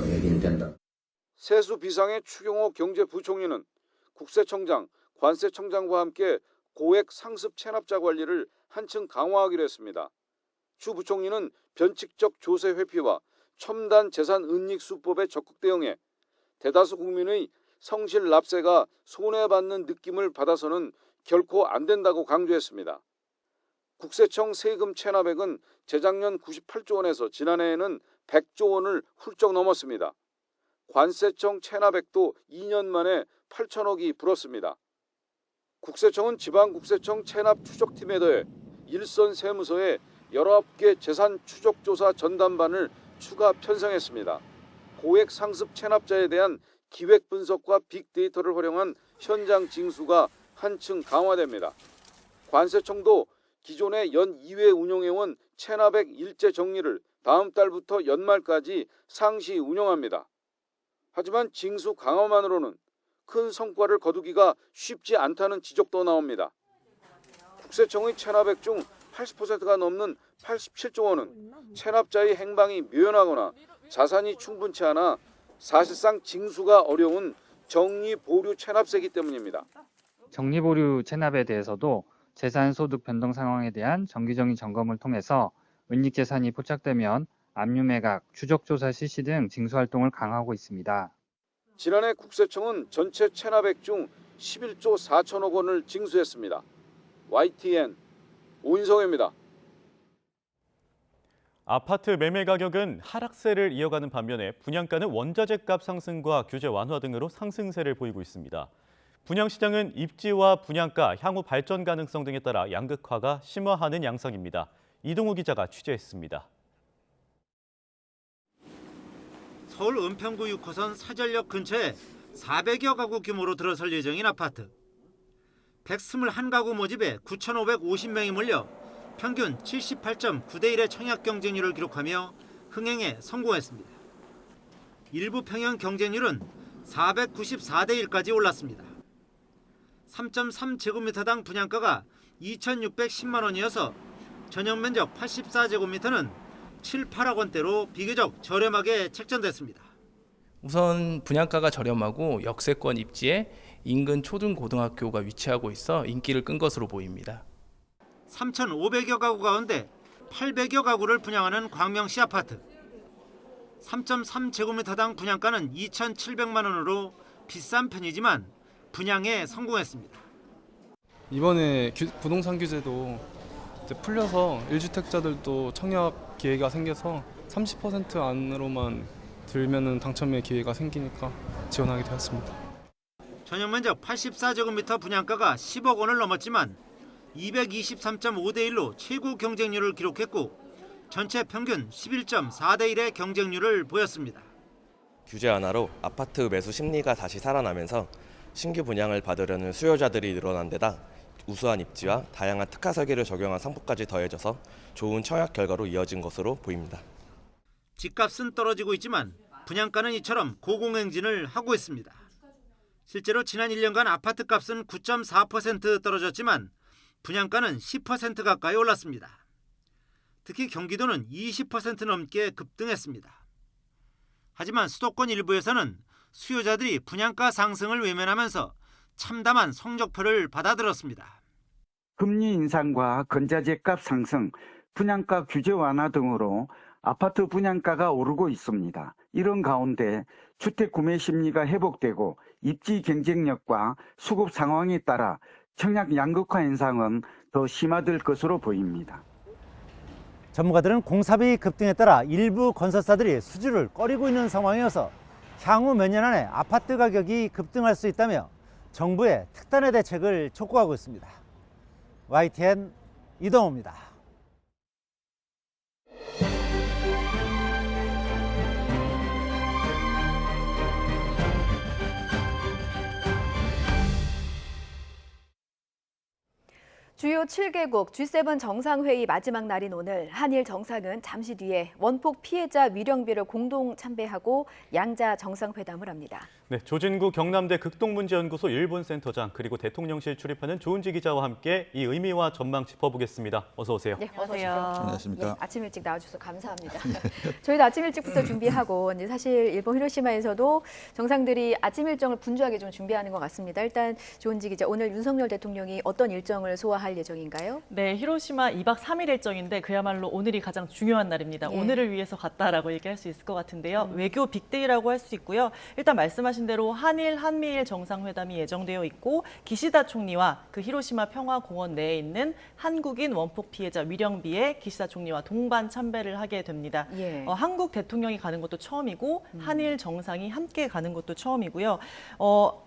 [SPEAKER 23] 예견된다.
[SPEAKER 22] 세수 비상의 추경호 경제부총리는 국세청장, 관세청장과 함께 고액 상습 체납자 관리를 한층 강화하기로 했습니다. 추 부총리는 변칙적 조세 회피와 첨단 재산 은닉 수법에 적극 대응해 대다수 국민의 성실 납세가 손해받는 느낌을 받아서는 결코 안 된다고 강조했습니다. 국세청 세금 체납액은 재작년 98조 원에서 지난해에는 100조 원을 훌쩍 넘었습니다. 관세청 체납액도 2년 만에 8천억이 불었습니다. 국세청은 지방국세청 체납 추적팀에 더해 일선 세무서에 19개 재산 추적조사 전담반을 추가 편성했습니다. 고액 상습 체납자에 대한 기획 분석과 빅데이터를 활용한 현장 징수가 한층 강화됩니다. 관세청도 기존에 연 2회 운영해온 체납액 일제 정리를 다음 달부터 연말까지 상시 운영합니다. 하지만 징수 강화만으로는 큰 성과를 거두기가 쉽지 않다는 지적도 나옵니다. 국세청의 체납액 중 80%가 넘는 87조 원은 체납자의 행방이 묘연하거나 자산이 충분치 않아 사실상 징수가 어려운 정리보류 체납세이기 때문입니다.
[SPEAKER 3] 정리보류 체납에 대해서도 재산 소득 변동 상황에 대한 정기적인 점검을 통해서 은닉 재산이 포착되면 압류매각, 추적조사 실시 등 징수활동을 강화하고 있습니다.
[SPEAKER 22] 지난해 국세청은 전체 체납액 중 11조 4천억 원을 징수했습니다. YTN 오인성입니다.
[SPEAKER 2] 아파트 매매 가격은 하락세를 이어가는 반면에 분양가는 원자재 값 상승과 규제 완화 등으로 상승세를 보이고 있습니다. 분양시장은 입지와 분양가, 향후 발전 가능성 등에 따라 양극화가 심화하는 양상입니다. 이동우 기자가 취재했습니다.
[SPEAKER 4] 서울 은평구 6호선 사절역 근처에 400여 가구 규모로 들어설 예정인 아파트. 121가구 모집에 9,550명이 몰려 평균 78.9대 1의 청약 경쟁률을 기록하며 흥행에 성공했습니다. 일부 평형 경쟁률은 494대 1까지 올랐습니다. 3.3제곱미터당 분양가가 2,610만 원이어서 전용 면적 84제곱미터는 7, 8억 원대로 비교적 저렴하게 책정됐습니다.
[SPEAKER 6] 우선 분양가가 저렴하고 역세권 입지에 인근 초등고등학교가 위치하고 있어 인기를 끈 것으로 보입니다.
[SPEAKER 4] 3,500여 가구 가운데 800여 가구를 분양하는 광명시 아파트. 3.3제곱미터당 분양가는 2,700만 원으로 비싼 편이지만 분양에 성공했습니다.
[SPEAKER 24] 이번에 부동산 규제도 풀려서 1주택자들도 청약 기회가 생겨서 30% 안으로만 들면은 당첨의 기회가 생기니까 지원하게 되었습니다.
[SPEAKER 4] 전용 면적 84제곱미터 분양가가 10억 원을 넘었지만 223.5대 1로 최고 경쟁률을 기록했고 전체 평균 11.4대 1의 경쟁률을 보였습니다.
[SPEAKER 25] 규제 완화로 아파트 매수 심리가 다시 살아나면서 신규 분양을 받으려는 수요자들이 늘어난 데다 우수한 입지와 다양한 특화 설계를 적용한 상품까지 더해져서 좋은 청약 결과로 이어진 것으로 보입니다.
[SPEAKER 4] 집값은 떨어지고 있지만 분양가는 이처럼 고공행진을 하고 있습니다. 실제로 지난 1년간 아파트 값은 9.4% 떨어졌지만 분양가는 10% 가까이 올랐습니다. 특히 경기도는 20% 넘게 급등했습니다. 하지만 수도권 일부에서는 수요자들이 분양가 상승을 외면하면서 참담한 성적표를 받아들었습니다.
[SPEAKER 26] 금리 인상과 건자재 값 상승, 분양가 규제 완화 등으로 아파트 분양가가 오르고 있습니다. 이런 가운데 주택 구매 심리가 회복되고 입지 경쟁력과 수급 상황에 따라 청약 양극화 현상은 더 심화될 것으로 보입니다.
[SPEAKER 27] 전문가들은 공사비 급등에 따라 일부 건설사들이 수주를 꺼리고 있는 상황이어서 향후 몇 년 안에 아파트 가격이 급등할 수 있다며 정부의 특단의 대책을 촉구하고 있습니다. YTN 이동호입니다.
[SPEAKER 1] 주요 7개국 G7 정상회의 마지막 날인 오늘 한일 정상은 잠시 뒤에 원폭 피해자 위령비를 공동 참배하고 양자 정상회담을 합니다.
[SPEAKER 2] 네, 조진구 경남대 극동문제연구소 일본센터장 그리고 대통령실 출입하는 조은지 기자와 함께 이 의미와 전망 짚어보겠습니다. 어서 오세요.
[SPEAKER 1] 네, 어서 오세요.
[SPEAKER 28] 안녕하십니까.
[SPEAKER 1] 네, 아침 일찍 나와주셔서 감사합니다. 저희도 아침 일찍부터 준비하고 이제 사실 일본 히로시마에서도 정상들이 아침 일정을 분주하게 좀 준비하는 것 같습니다. 일단 조은지 기자, 오늘 윤석열 대통령이 어떤 일정을 소화할 갈 예정인가요?
[SPEAKER 5] 네, 히로시마 2박 3일 일정인데 그야말로 오늘이 가장 중요한 날입니다.
[SPEAKER 1] 예.
[SPEAKER 5] 오늘을 위해서 갔다라고 얘기할 수 있을 것 같은데요. 외교 빅데이라고 할 수 있고요. 일단 말씀하신 대로 한미일 정상회담이 예정되어 있고 기시다 총리와 그 히로시마 평화공원 내에 있는 한국인 원폭 피해자 위령비에 기시다 총리와 동반 참배를 하게 됩니다.
[SPEAKER 1] 예.
[SPEAKER 5] 한국 대통령이 가는 것도 처음이고 한일 정상이 함께 가는 것도 처음이고요.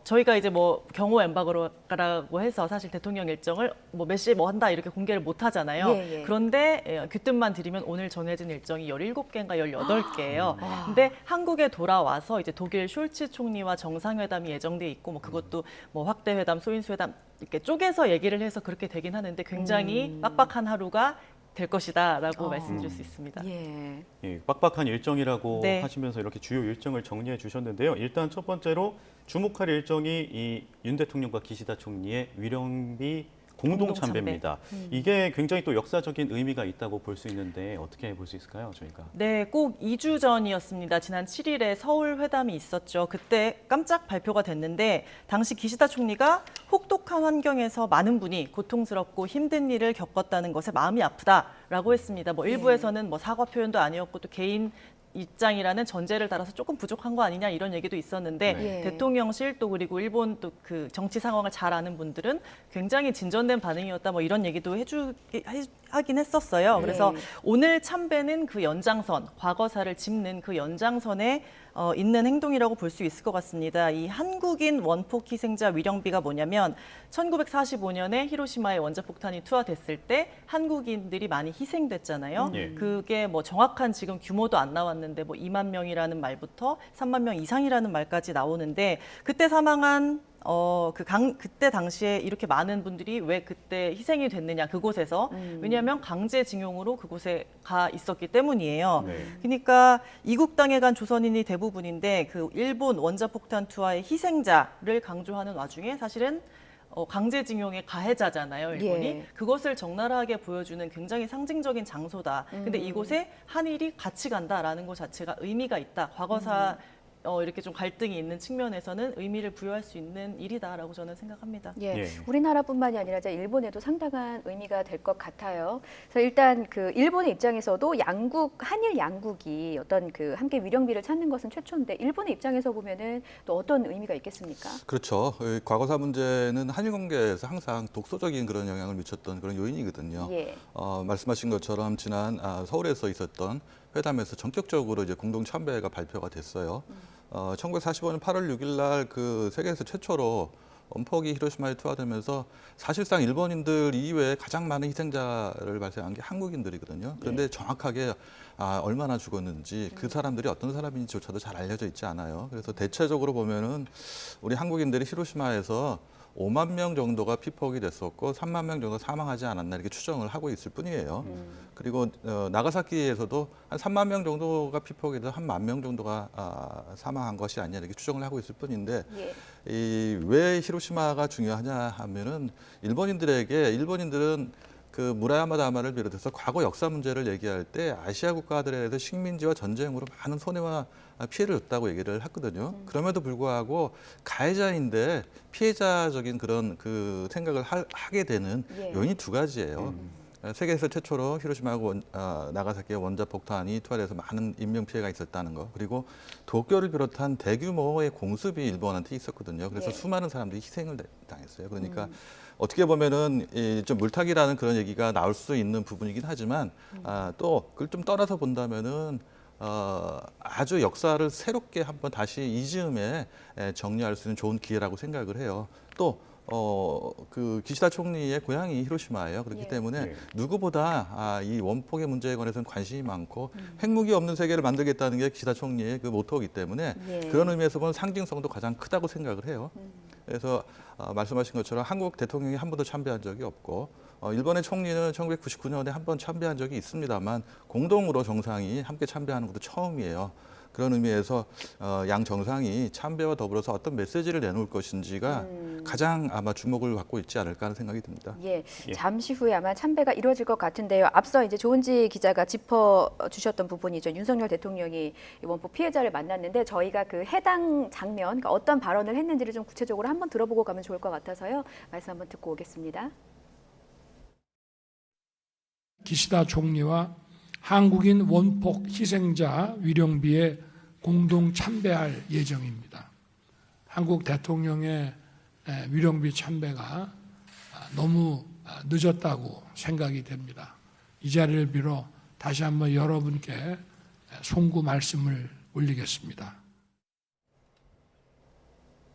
[SPEAKER 5] 저희가 이제 뭐 경호 엠바고라고 해서 사실 대통령 일정을 뭐 몇 시에 뭐 한다 이렇게 공개를 못 하잖아요.
[SPEAKER 1] 예, 예.
[SPEAKER 5] 그런데 귀뜸만 드리면 오늘 정해진 일정이 17개인가 18개예요. 근데 한국에 돌아와서 이제 독일 숄츠 총리와 정상회담이 예정돼 있고 뭐 그것도 뭐 확대 회담, 소인수 회담 이렇게 쪼개서 얘기를 해서 그렇게 되긴 하는데 굉장히 빡빡한 하루가 될 것이다라고 말씀드릴 수 있습니다.
[SPEAKER 1] 예.
[SPEAKER 2] 예, 빡빡한 일정이라고
[SPEAKER 5] 네.
[SPEAKER 2] 하시면서 이렇게 주요 일정을 정리해 주셨는데요. 일단 첫 번째로 주목할 일정이 이 윤 대통령과 기시다 총리의 위령비 공동 참배입니다. 이게 굉장히 또 역사적인 의미가 있다고 볼 수 있는데 어떻게 볼 수 있을까요, 저희가?
[SPEAKER 5] 네, 꼭 2주 전이었습니다. 지난 7일에 서울 회담이 있었죠. 그때 깜짝 발표가 됐는데 당시 기시다 총리가 혹독한 환경에서 많은 분이 고통스럽고 힘든 일을 겪었다는 것에 마음이 아프다라고 했습니다. 뭐 일부에서는 뭐 사과 표현도 아니었고 또 개인 입장이라는 전제를 달아서 조금 부족한 거 아니냐 이런 얘기도 있었는데
[SPEAKER 1] 네.
[SPEAKER 5] 대통령실 또 그리고 일본 또 그 정치 상황을 잘 아는 분들은 굉장히 진전된 반응이었다 뭐 이런 얘기도 하긴 했었어요.
[SPEAKER 1] 네.
[SPEAKER 5] 그래서 오늘 참배는 그 연장선, 과거사를 짚는 그 연장선에 있는 행동이라고 볼 수 있을 것 같습니다. 이 한국인 원폭 희생자 위령비가 뭐냐면 1945년에 히로시마에 원자폭탄이 투하됐을 때 한국인들이 많이 희생됐잖아요. 그게 뭐 정확한 지금 규모도 안 나왔는데 뭐 2만 명이라는 말부터 3만 명 이상이라는 말까지 나오는데 그때 사망한 그때 당시에 이렇게 많은 분들이 왜 그때 희생이 됐느냐 그곳에서 왜냐하면 강제징용으로 그곳에 가 있었기 때문이에요. 그러니까 이국 땅에 간 조선인이 대부분인데 그 일본 원자폭탄 투하의 희생자를 강조하는 와중에 사실은 강제징용의 가해자잖아요, 일본이.
[SPEAKER 1] 예.
[SPEAKER 5] 그것을 적나라하게 보여주는 굉장히 상징적인 장소다. 근데 이곳에 한일이 같이 간다라는 것 자체가 의미가 있다. 과거사 이렇게 좀 갈등이 있는 측면에서는 의미를 부여할 수 있는 일이다라고 저는 생각합니다.
[SPEAKER 1] 예, 우리나라뿐만이 아니라 이제 일본에도 상당한 의미가 될 것 같아요. 그래서 일단 그 일본의 입장에서도 한일 양국이 어떤 그 함께 위령비를 찾는 것은 최초인데 일본의 입장에서 보면은 또 어떤 의미가 있겠습니까?
[SPEAKER 7] 그렇죠. 과거사 문제는 한일 관계에서 항상 독소적인 그런 영향을 미쳤던 그런 요인이거든요.
[SPEAKER 1] 예.
[SPEAKER 7] 말씀하신 것처럼 지난 서울에서 있었던 회담에서 전격적으로 이제 공동 참배가 발표가 됐어요. 1945년 8월 6일 날 그 세계에서 최초로 원폭이 히로시마에 투하되면서 사실상 일본인들 이외에 가장 많은 희생자를 발생한 게 한국인들이거든요. 그런데 정확하게 얼마나 죽었는지 그 사람들이 어떤 사람인지조차도 잘 알려져 있지 않아요. 그래서 대체적으로 보면은 우리 한국인들이 히로시마에서 5만 명 정도가 피폭이 됐었고 3만 명 정도 사망하지 않았나 이렇게 추정을 하고 있을 뿐이에요. 그리고 나가사키에서도 한 3만 명 정도가 피폭이 돼서 한 1만 명 정도가 사망한 것이 아니냐 이렇게 추정을 하고 있을 뿐인데 왜 히로시마가 중요하냐 하면은 일본인들은 그 무라야마 다마를 비롯해서 과거 역사 문제를 얘기할 때 아시아 국가들에 대해서 식민지와 전쟁으로 많은 손해와 피해를 줬다고 얘기를 했거든요. 그럼에도 불구하고 가해자인데 피해자적인 그런 그 생각을 하게 되는 요인이 두 가지예요. 세계에서 최초로 히로시마하고 나가사키의 원자폭탄이 투하돼서 많은 인명피해가 있었다는 거. 그리고 도쿄를 비롯한 대규모의 공습이 일본한테 있었거든요. 그래서 수많은 사람들이 희생을 당했어요. 그러니까 어떻게 보면은 좀 물타기라는 그런 얘기가 나올 수 있는 부분이긴 하지만 또 그걸 좀 떠나서 본다면은 아주 역사를 새롭게 한번 다시 이 즈음에 정리할 수 있는 좋은 기회라고 생각을 해요. 또 그 기시다 총리의 고향이 히로시마예요. 그렇기 때문에 누구보다 이 원폭의 문제에 관해서는 관심이 많고 핵무기 없는 세계를 만들겠다는 게 기시다 총리의 그 모토이기 때문에 그런 의미에서 보면 상징성도 가장 크다고 생각을 해요. 그래서 말씀하신 것처럼 한국 대통령이 한 번도 참배한 적이 없고 일본의 총리는 1999년에 한 번 참배한 적이 있습니다만 공동으로 정상이 함께 참배하는 것도 처음이에요. 그런 의미에서 양 정상이 참배와 더불어서 어떤 메시지를 내놓을 것인지가 가장 아마 주목을 받고 있지 않을까 하는 생각이 듭니다.
[SPEAKER 1] 잠시 후에 아마 참배가 이루어질 것 같은데요. 앞서 이제 조은지 기자가 짚어주셨던 부분이죠. 윤석열 대통령이 원폭 피해자를 만났는데 저희가 그 해당 장면, 그러니까 어떤 발언을 했는지를 좀 구체적으로 한번 들어보고 가면 좋을 것 같아서요. 말씀 한번 듣고 오겠습니다.
[SPEAKER 8] 기시다 총리와 한국인 원폭 희생자 위령비에 공동 참배할 예정입니다. 한국 대통령의 위령비 참배가 너무 늦었다고 생각이 됩니다. 이 자리를 빌어 다시 한번 여러분께 송구 말씀을 올리겠습니다.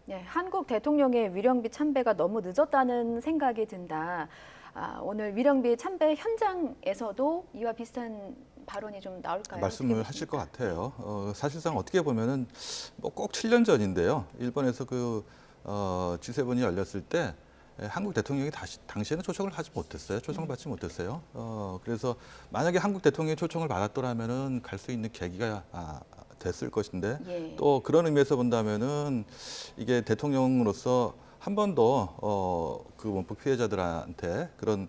[SPEAKER 1] 네, 한국 대통령의 위령비 참배가 너무 늦었다는 생각이 든다. 오늘 위령비 참배 현장에서도 이와 비슷한 발언이 좀 나올까요?
[SPEAKER 7] 말씀을 하실 것 같아요. 사실상 어떻게 보면은 뭐 꼭 7년 전인데요. 일본에서 그 G7이 열렸을 때 한국 대통령이 당시에는 초청을 하지 못했어요. 초청을 받지 못했어요. 그래서 만약에 한국 대통령이 초청을 받았더라면은 갈 수 있는 계기가 됐을 것인데
[SPEAKER 1] 예.
[SPEAKER 7] 또 그런 의미에서 본다면은 이게 대통령으로서 한 번도 그 원폭 피해자들한테 그런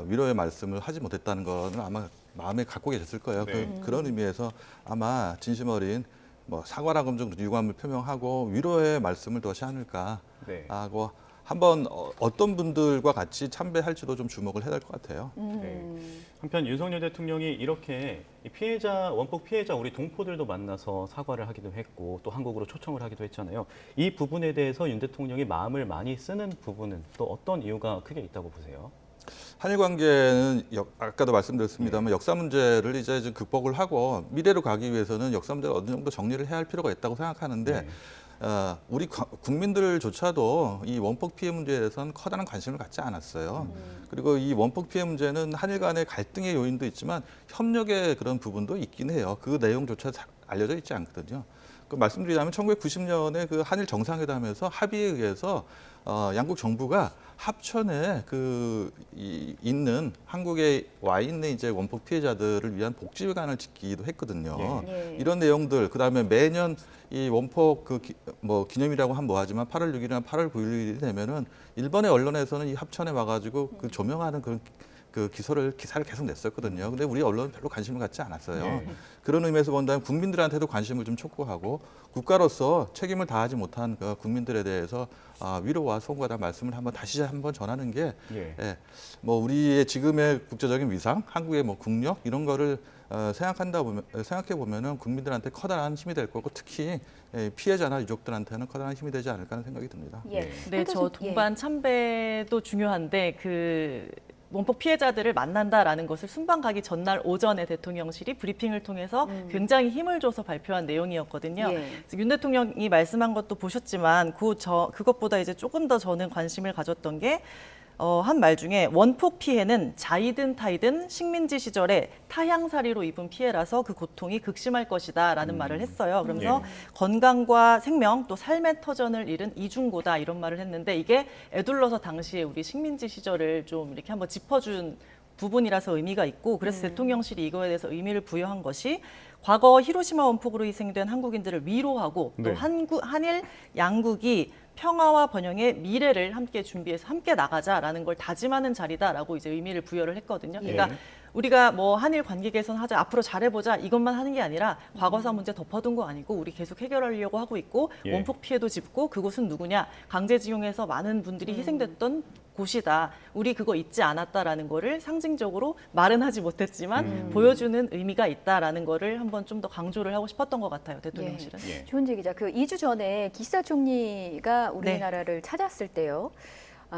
[SPEAKER 7] 위로의 말씀을 하지 못했다는 거는 아마 마음에 갖고 계셨을 거예요.
[SPEAKER 2] 네.
[SPEAKER 7] 그런 의미에서 아마 진심 어린 뭐 사과라금 좀 유감을 표명하고 위로의 말씀을 더 하지 않을까
[SPEAKER 2] 네.
[SPEAKER 7] 하고 한번 어떤 분들과 같이 참배할지도 좀 주목을 해야 될 것 같아요.
[SPEAKER 2] 네. 한편 윤석열 대통령이 이렇게 피해자, 원폭 피해자 우리 동포들도 만나서 사과를 하기도 했고 또 한국으로 초청을 하기도 했잖아요. 이 부분에 대해서 윤 대통령이 마음을 많이 쓰는 부분은 또 어떤 이유가 크게 있다고 보세요?
[SPEAKER 7] 한일 관계는 아까도 말씀드렸습니다만 역사 문제를 이제 좀 극복을 하고 미래로 가기 위해서는 역사 문제를 어느 정도 정리를 해야 할 필요가 있다고 생각하는데 우리 국민들조차도 이 원폭 피해 문제에 대해서는 커다란 관심을 갖지 않았어요. 그리고 이 원폭 피해 문제는 한일 간의 갈등의 요인도 있지만 협력의 그런 부분도 있긴 해요. 그 내용조차 알려져 있지 않거든요. 그 말씀드리자면 1990년에 그 한일 정상회담에서 합의에 의해서 양국 정부가 합천에 있는 한국에 와 있는 이제 원폭 피해자들을 위한 복지회관을 짓기도 했거든요.
[SPEAKER 1] 예.
[SPEAKER 7] 이런 내용들 그다음에 매년 이 원폭 기념이라고 하면 뭐하지만 8월 6일이나 8월 9일이 되면은 일본의 언론에서는 이 합천에 와가지고 그 조명하는 그런 기사를 계속 냈었거든요. 근데 우리 언론은 별로 관심을 갖지 않았어요.
[SPEAKER 2] 네.
[SPEAKER 7] 그런 의미에서 본다면 국민들한테도 관심을 좀 촉구하고 국가로서 책임을 다하지 못한 그 국민들에 대해서 위로와 송구하다는 말씀을 다시 한번 전하는 게 뭐 우리의 지금의 국제적인 위상, 한국의 뭐 국력 이런 거를 생각해 보면은 국민들한테 커다란 힘이 될 거고 특히 피해자나 유족들한테는 커다란 힘이 되지 않을까 하는 생각이 듭니다.
[SPEAKER 1] 예.
[SPEAKER 5] 네, 저 동반 참배도 중요한데 그 원폭 피해자들을 만난다라는 것을 순방 가기 전날 오전에 대통령실이 브리핑을 통해서 굉장히 힘을 줘서 발표한 내용이었거든요.
[SPEAKER 1] 예.
[SPEAKER 5] 윤 대통령이 말씀한 것도 보셨지만 그것보다 이제 조금 더 저는 관심을 가졌던 게 한 말 중에 원폭 피해는 자이든 타이든 식민지 시절에 타향살이로 입은 피해라서 그 고통이 극심할 것이다라는 말을 했어요. 그러면서 건강과 생명 또 삶의 터전을 잃은 이중고다 이런 말을 했는데 이게 애둘러서 당시에 우리 식민지 시절을 좀 이렇게 한번 짚어준 부분이라서 의미가 있고 그래서 대통령실이 이거에 대해서 의미를 부여한 것이 과거 히로시마 원폭으로 희생된 한국인들을 위로하고 또 한일 양국이 평화와 번영의 미래를 함께 준비해서 함께 나가자라는 걸 다짐하는 자리다라고 이제 의미를 부여를 했거든요. 그러니까 우리가 뭐 한일 관계 개선하자, 앞으로 잘해보자 이것만 하는 게 아니라 과거사 문제 덮어둔 거 아니고 우리 계속 해결하려고 하고 있고 원폭 피해도 짚고 그곳은 누구냐, 강제징용에서 많은 분들이 희생됐던 곳이다. 우리 그거 잊지 않았다라는 거를 상징적으로 말은 하지 못했지만 보여주는 의미가 있다라는 거를 한번 좀 더 강조를 하고 싶었던 것 같아요. 대통령실은.
[SPEAKER 1] 조은재 기자, 그 2주 전에 기시다 총리가 우리나라를 찾았을 때요.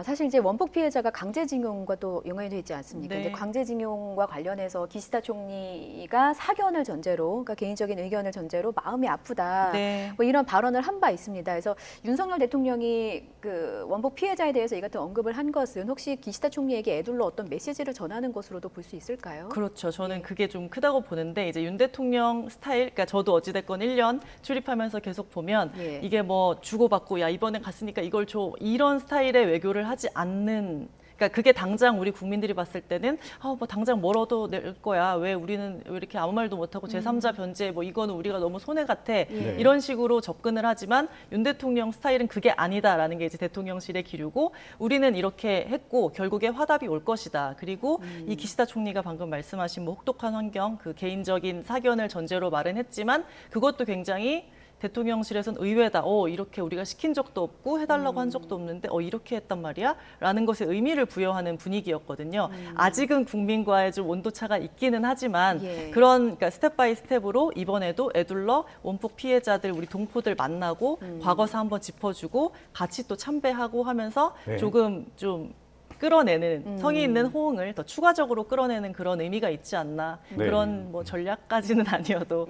[SPEAKER 1] 사실 이제 원폭 피해자가 강제징용과 또 연관이 돼 있지 않습니까? 이제 강제징용과 관련해서 기시다 총리가 사견을 전제로, 그러니까 개인적인 의견을 전제로 마음이 아프다. 뭐 이런 발언을 한 바 있습니다. 그래서 윤석열 대통령이 그 원폭 피해자에 대해서 이 같은 언급을 한 것은 혹시 기시다 총리에게 애둘러 어떤 메시지를 전하는 것으로도 볼 수 있을까요?
[SPEAKER 5] 그렇죠. 저는 그게 좀 크다고 보는데 이제 윤 대통령 스타일, 그러니까 저도 어찌됐건 1년 출입하면서 계속 보면 이게 뭐 주고받고 야 이번에 갔으니까 이걸 줘 이런 스타일의 외교를 하지 않는, 그러니까 그게 당장 우리 국민들이 봤을 때는 뭐 당장 뭘 얻어낼 거야, 왜 우리는 왜 이렇게 아무 말도 못하고 제3자 변제 뭐 이거는 우리가 너무 손해 같아 이런 식으로 접근을 하지만 윤 대통령 스타일은 그게 아니다라는 게 이제 대통령실의 기류고 우리는 이렇게 했고 결국에 화답이 올 것이다. 그리고 이 기시다 총리가 방금 말씀하신 뭐 혹독한 환경, 그 개인적인 사견을 전제로 말은 했지만 그것도 굉장히 대통령실에서는 의외다. 이렇게 우리가 시킨 적도 없고 해달라고 한 적도 없는데 이렇게 했단 말이야? 라는 것에 의미를 부여하는 분위기였거든요. 아직은 국민과의 좀 온도차가 있기는 하지만 그러니까 스텝 바이 스텝으로 이번에도 에둘러 원폭 피해자들 우리 동포들 만나고 과거사 한번 짚어주고 같이 또 참배하고 하면서 조금 좀 끌어내는 성의 있는 호응을 더 추가적으로 끌어내는 그런 의미가 있지 않나. 그런 뭐 전략까지는 아니어도.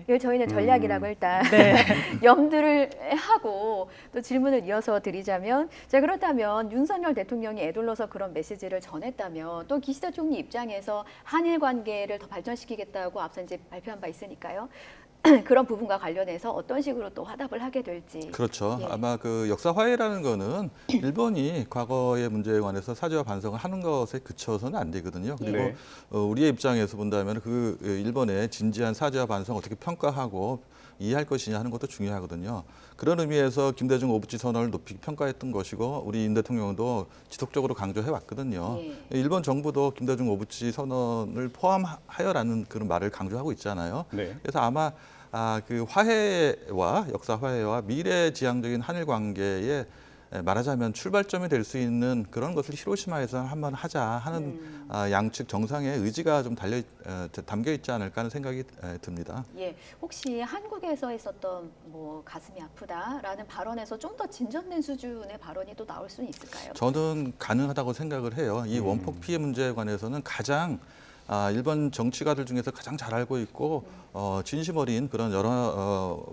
[SPEAKER 1] 이걸 저희는 전략이라고 일단 염두를 하고 또 질문을 이어서 드리자면, 자, 그렇다면 윤석열 대통령이 애둘러서 그런 메시지를 전했다면 또 기시다 총리 입장에서 한일 관계를 더 발전시키겠다고 앞서 이제 발표한 바 있으니까요. 그런 부분과 관련해서 어떤 식으로 또 화답을 하게 될지.
[SPEAKER 7] 그렇죠. 아마 그 역사 화해라는 거는 일본이 과거의 문제에 관해서 사죄와 반성을 하는 것에 그쳐서는 안 되거든요. 그리고 우리의 입장에서 본다면 그 일본의 진지한 사죄와 반성 어떻게 평가하고 이해할 것이냐 하는 것도 중요하거든요. 그런 의미에서 김대중 오부치 선언을 높이 평가했던 것이고 우리 윤 대통령도 지속적으로 강조해 왔거든요. 일본 정부도 김대중 오부치 선언을 포함하여라는 그런 말을 강조하고 있잖아요. 그래서 아마 그 화해와 역사 화해와 미래지향적인 한일 관계에 말하자면 출발점이 될 수 있는 그런 것을 히로시마에서 한번 하자 하는 양측 정상의 의지가 좀 담겨 있지 않을까 하는 생각이 듭니다.
[SPEAKER 1] 혹시 한국에서 했었던 뭐 가슴이 아프다라는 발언에서 좀 더 진전된 수준의 발언이 또 나올 수는 있을까요?
[SPEAKER 7] 저는 가능하다고 생각을 해요. 이 원폭 피해 문제에 관해서는 가장 일본 정치가들 중에서 가장 잘 알고 있고 진심 어린 그런 여러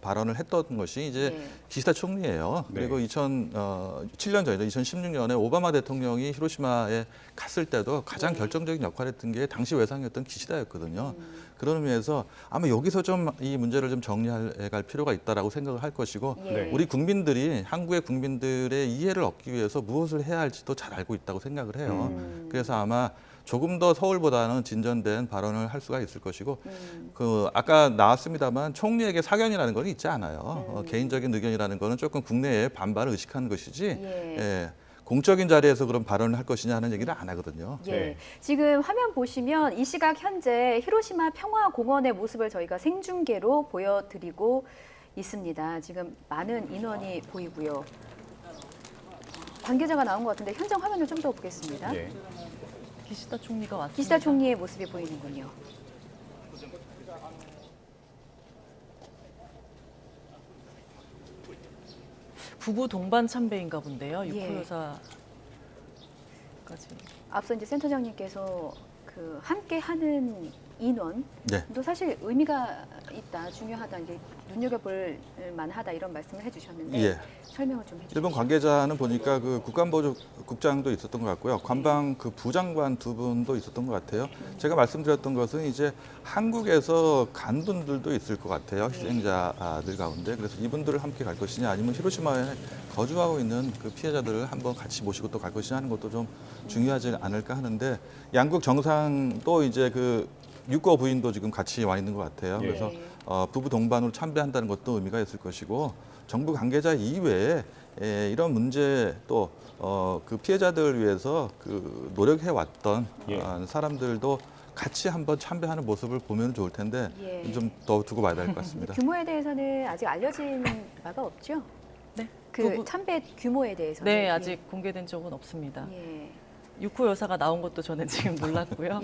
[SPEAKER 7] 발언을 했던 것이 이제 기시다 총리예요. 그리고 2007년 전이죠. 2016년에 오바마 대통령이 히로시마에 갔을 때도 가장 결정적인 역할을 했던 게 당시 외상이었던 기시다였거든요. 그런 의미에서 아마 여기서 좀 이 문제를 좀 정리해 갈 필요가 있다라고 생각을 할 것이고 우리 국민들이 한국의 국민들의 이해를 얻기 위해서 무엇을 해야 할지도 잘 알고 있다고 생각을 해요. 그래서 아마 조금 더 서울보다는 진전된 발언을 할 수가 있을 것이고 그 아까 나왔습니다만 총리에게 사견이라는 건 있지 않아요. 개인적인 의견이라는 거는 조금 국내의 반발을 의식하는 것이지 공적인 자리에서 그런 발언을 할 것이냐 하는 얘기를 안 하거든요.
[SPEAKER 1] 지금 화면 보시면 이 시각 현재 히로시마 평화공원의 모습을 저희가 생중계로 보여드리고 있습니다. 지금 많은 인원이 보이고요. 관계자가 나온 것 같은데 현장 화면을 좀 더 보겠습니다.
[SPEAKER 5] 기시다 총리가 왔습니다.
[SPEAKER 1] 기시다 총리의 모습이 보이는군요.
[SPEAKER 5] 부부 동반 참배인가 본데요. 육호 여사까지.
[SPEAKER 1] 앞서 이제 센터장님께서 그 함께하는 인원도 사실 의미가 있다, 중요하다, 이제 눈여겨볼 만하다 이런 말씀을 해주셨는데 설명을 좀 해주시죠.
[SPEAKER 7] 일본 관계자는 보니까 그 국방보조국장도 있었던 것 같고요. 관방 그 부장관 두 분도 있었던 것 같아요. 제가 말씀드렸던 것은 이제 한국에서 간 분들도 있을 것 같아요. 희생자들 가운데. 그래서 이분들을 함께 갈 것이냐 아니면 히로시마에 거주하고 있는 그 피해자들을 한번 같이 모시고 또 갈 것이냐 하는 것도 좀 중요하지 않을까 하는데 양국 정상도 이제 그 육고 부인도 지금 같이 와 있는 것 같아요. 그래서 부부 동반으로 참배한다는 것도 의미가 있을 것이고 정부 관계자 이외에 이런 문제 또 그 피해자들을 위해서 그 노력해 왔던 사람들도 같이 한번 참배하는 모습을 보면 좋을 텐데 좀 더 두고 봐야 될 것 같습니다.
[SPEAKER 1] 규모에 대해서는 아직 알려진 바가 없죠? 그 참배 규모에 대해서는?
[SPEAKER 5] 네, 아직 공개된 적은 없습니다. 육호 여사가 나온 것도 저는 지금 몰랐고요.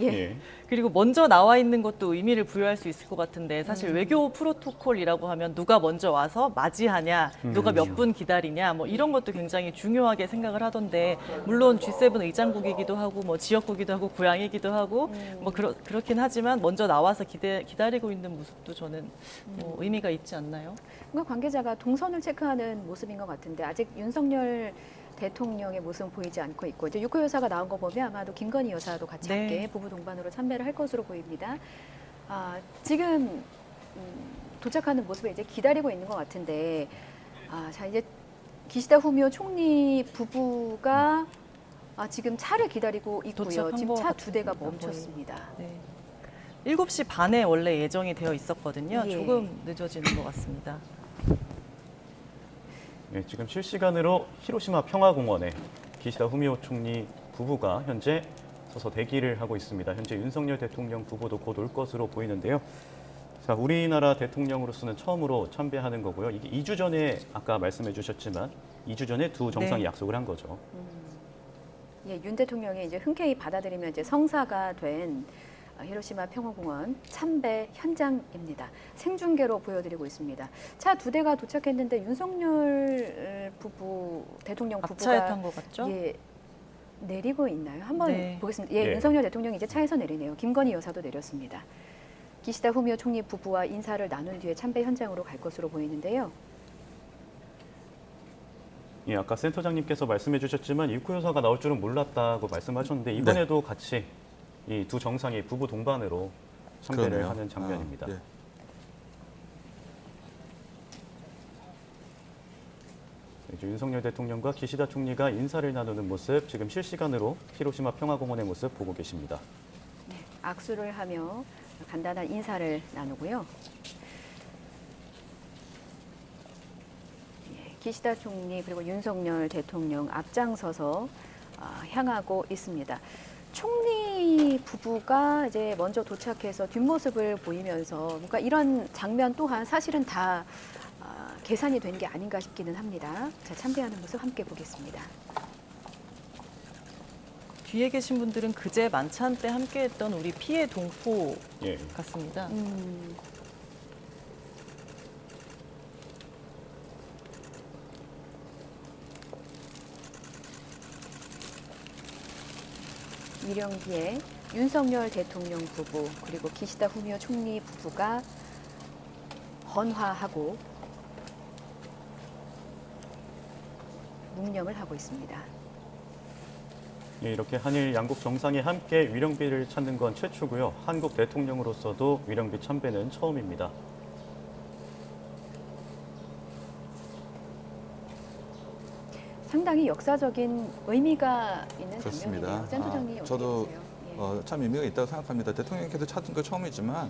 [SPEAKER 5] 그리고 먼저 나와 있는 것도 의미를 부여할 수 있을 것 같은데 사실 외교 프로토콜이라고 하면 누가 먼저 와서 맞이하냐, 누가 몇 분 기다리냐, 뭐 이런 것도 굉장히 중요하게 생각을 하던데 물론 G7 의장국이기도 하고 뭐 지역국이기도 하고 고향이기도 하고 뭐 그렇긴 하지만 먼저 나와서 기다리고 있는 모습도 저는 의미가 있지 않나요?
[SPEAKER 1] 뭔가 관계자가 동선을 체크하는 모습인 것 같은데 아직 윤석열 대통령의 모습은 보이지 않고 있고 이제 육호 여사가 나온 거 보면 아마도 김건희 여사도 같이 함께 부부 동반으로 참배를 할 것으로 보입니다. 지금 도착하는 모습을 이제 기다리고 있는 것 같은데 자 이제 기시다 후미오 총리 부부가 지금 차를 기다리고 있고요. 지금 차 2대가 멈췄습니다.
[SPEAKER 5] 7시 반에 원래 예정이 되어 있었거든요. 조금 늦어지는 것 같습니다.
[SPEAKER 2] 지금 실시간으로 히로시마 평화공원에 기시다 후미오 총리 부부가 현재 서서 대기를 하고 있습니다. 현재 윤석열 대통령 부부도 곧 올 것으로 보이는데요. 자, 우리나라 대통령으로서는 처음으로 참배하는 거고요. 이게 2주 전에 아까 말씀해 주셨지만 2주 전에 두 정상이
[SPEAKER 5] 네.
[SPEAKER 2] 약속을 한 거죠.
[SPEAKER 1] 예, 윤 대통령이 이제 흔쾌히 받아들이면 이제 성사가 된 히로시마 평화공원 참배 현장입니다. 생중계로 보여드리고 있습니다. 차 2대가 도착했는데 윤석열 부부, 대통령
[SPEAKER 5] 앞차에
[SPEAKER 1] 부부가
[SPEAKER 5] 탄 것 같죠?
[SPEAKER 1] 예, 내리고 있나요? 한번
[SPEAKER 5] 네.
[SPEAKER 1] 보겠습니다. 예,
[SPEAKER 2] 예.
[SPEAKER 1] 윤석열 대통령이 이제 차에서 내리네요. 김건희 여사도 내렸습니다. 기시다 후미오 총리 부부와 인사를 나눈 뒤에 참배 현장으로 갈 것으로 보이는데요.
[SPEAKER 2] 예, 아까 센터장님께서 말씀해 주셨지만 이쿠 여사가 나올 줄은 몰랐다고 말씀하셨는데 이번에도 같이 이 두 정상이 부부 동반으로 참배를
[SPEAKER 7] 그러네요.
[SPEAKER 2] 하는 장면입니다.
[SPEAKER 7] 예.
[SPEAKER 2] 이제 윤석열 대통령과 기시다 총리가 인사를 나누는 모습 지금 실시간으로 히로시마 평화공원의 모습 보고 계십니다.
[SPEAKER 1] 네, 악수를 하며 간단한 인사를 나누고요. 예, 기시다 총리 그리고 윤석열 대통령 앞장서서 향하고 있습니다. 총리 부부가 이제 먼저 도착해서 뒷모습을 보이면서 뭔가 이런 장면 또한 사실은 다 계산이 된 게 아닌가 싶기는 합니다. 자, 참배하는 모습 함께 보겠습니다.
[SPEAKER 5] 뒤에 계신 분들은 그제 만찬 때 함께했던 우리 피해 동포
[SPEAKER 2] 예.
[SPEAKER 5] 같습니다.
[SPEAKER 1] 위령비의 윤석열 대통령 부부 그리고 기시다 후미오 총리 부부가 헌화하고 묵념을 하고 있습니다.
[SPEAKER 2] 예, 이렇게 한일 양국 정상이 함께 위령비를 찾는 건 최초고요. 한국 대통령으로서도 위령비 참배는 처음입니다.
[SPEAKER 1] 상당히 역사적인 의미가 있는
[SPEAKER 7] 그렇습니다.
[SPEAKER 1] 장면이네요. 센터장님 어떻게
[SPEAKER 7] 저도
[SPEAKER 1] 보세요? 예.
[SPEAKER 7] 참 의미가 있다고 생각합니다. 대통령께서 찾은 건 처음이지만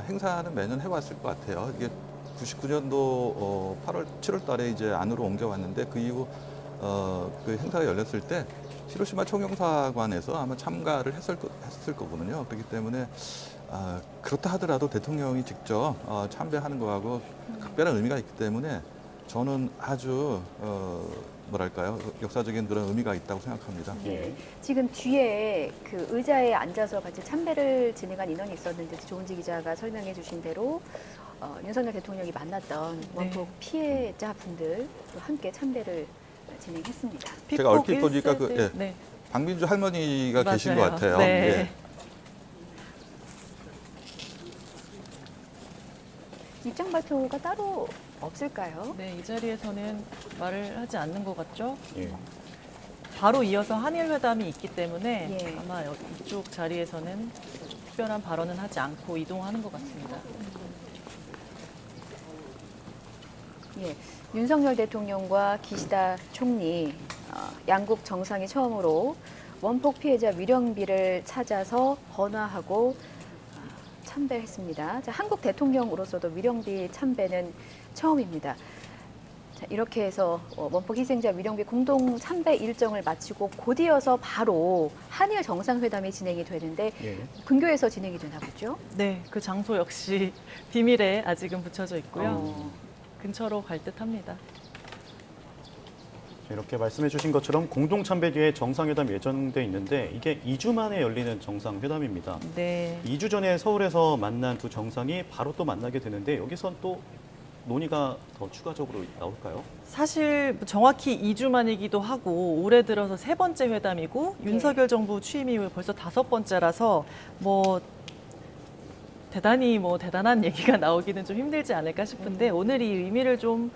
[SPEAKER 7] 행사는 매년 해왔을 것 같아요. 이게 99년도 8월, 7월 달에 이제 안으로 옮겨왔는데 그 이후 그 행사가 열렸을 때 히로시마 총영사관에서 아마 참가를 했을 거거든요. 그렇기 때문에 그렇다 하더라도 대통령이 직접 참배하는 거하고 각별한 의미가 있기 때문에 저는 아주 뭐랄까요, 역사적인 그런 의미가 있다고 생각합니다.
[SPEAKER 1] 네. 지금 뒤에 그 의자에 앉아서 같이 참배를 진행한 인원이 있었는데 조은지 기자가 설명해 주신 대로 윤석열 대통령이 만났던 원폭 피해자분들도 함께 참배를 진행했습니다.
[SPEAKER 7] 제가 얼핏 보니까
[SPEAKER 5] 네.
[SPEAKER 7] 박민주 할머니가 계신 것 같아요.
[SPEAKER 5] 네.
[SPEAKER 7] 예.
[SPEAKER 1] 입장 발표가 따로 없을까요?
[SPEAKER 5] 네, 이 자리에서는 말을 하지 않는 것 같죠?
[SPEAKER 2] 예.
[SPEAKER 5] 바로 이어서 한일 회담이 있기 때문에
[SPEAKER 1] 예.
[SPEAKER 5] 아마 이쪽 자리에서는 특별한 발언은 하지 않고 이동하는 것 같습니다.
[SPEAKER 1] 예, 윤석열 대통령과 기시다 총리 양국 정상이 처음으로 원폭 피해자 위령비를 찾아서 헌화하고 참배했습니다. 자, 한국 대통령으로서도 위령비 참배는 처음입니다. 자, 이렇게 해서 원폭 희생자 위령비 공동 참배 일정을 마치고 곧이어서 바로 한일 정상회담이 진행이 되는데
[SPEAKER 2] 예.
[SPEAKER 1] 근교에서 진행이 되나 보죠?
[SPEAKER 5] 네, 그 장소 역시 비밀에 아직은 붙여져 있고요. 근처로 갈 듯합니다.
[SPEAKER 2] 이렇게 말씀해 주신 것처럼 공동 참배 뒤에 정상회담 예정돼 있는데 이게 2주 만에 열리는 정상회담입니다.
[SPEAKER 5] 네.
[SPEAKER 2] 2주 전에 서울에서 만난 두 정상이 바로 또 만나게 되는데 여기선 또 논의가 더 추가적으로 나올까요?
[SPEAKER 5] 사실 정확히 2주 만이기도 하고 올해 들어서 3번째 회담이고 윤석열 정부 취임 이후에 벌써 5번째라서 대단한 얘기가 나오기는 좀 힘들지 않을까 싶은데 오늘 이 의미를 좀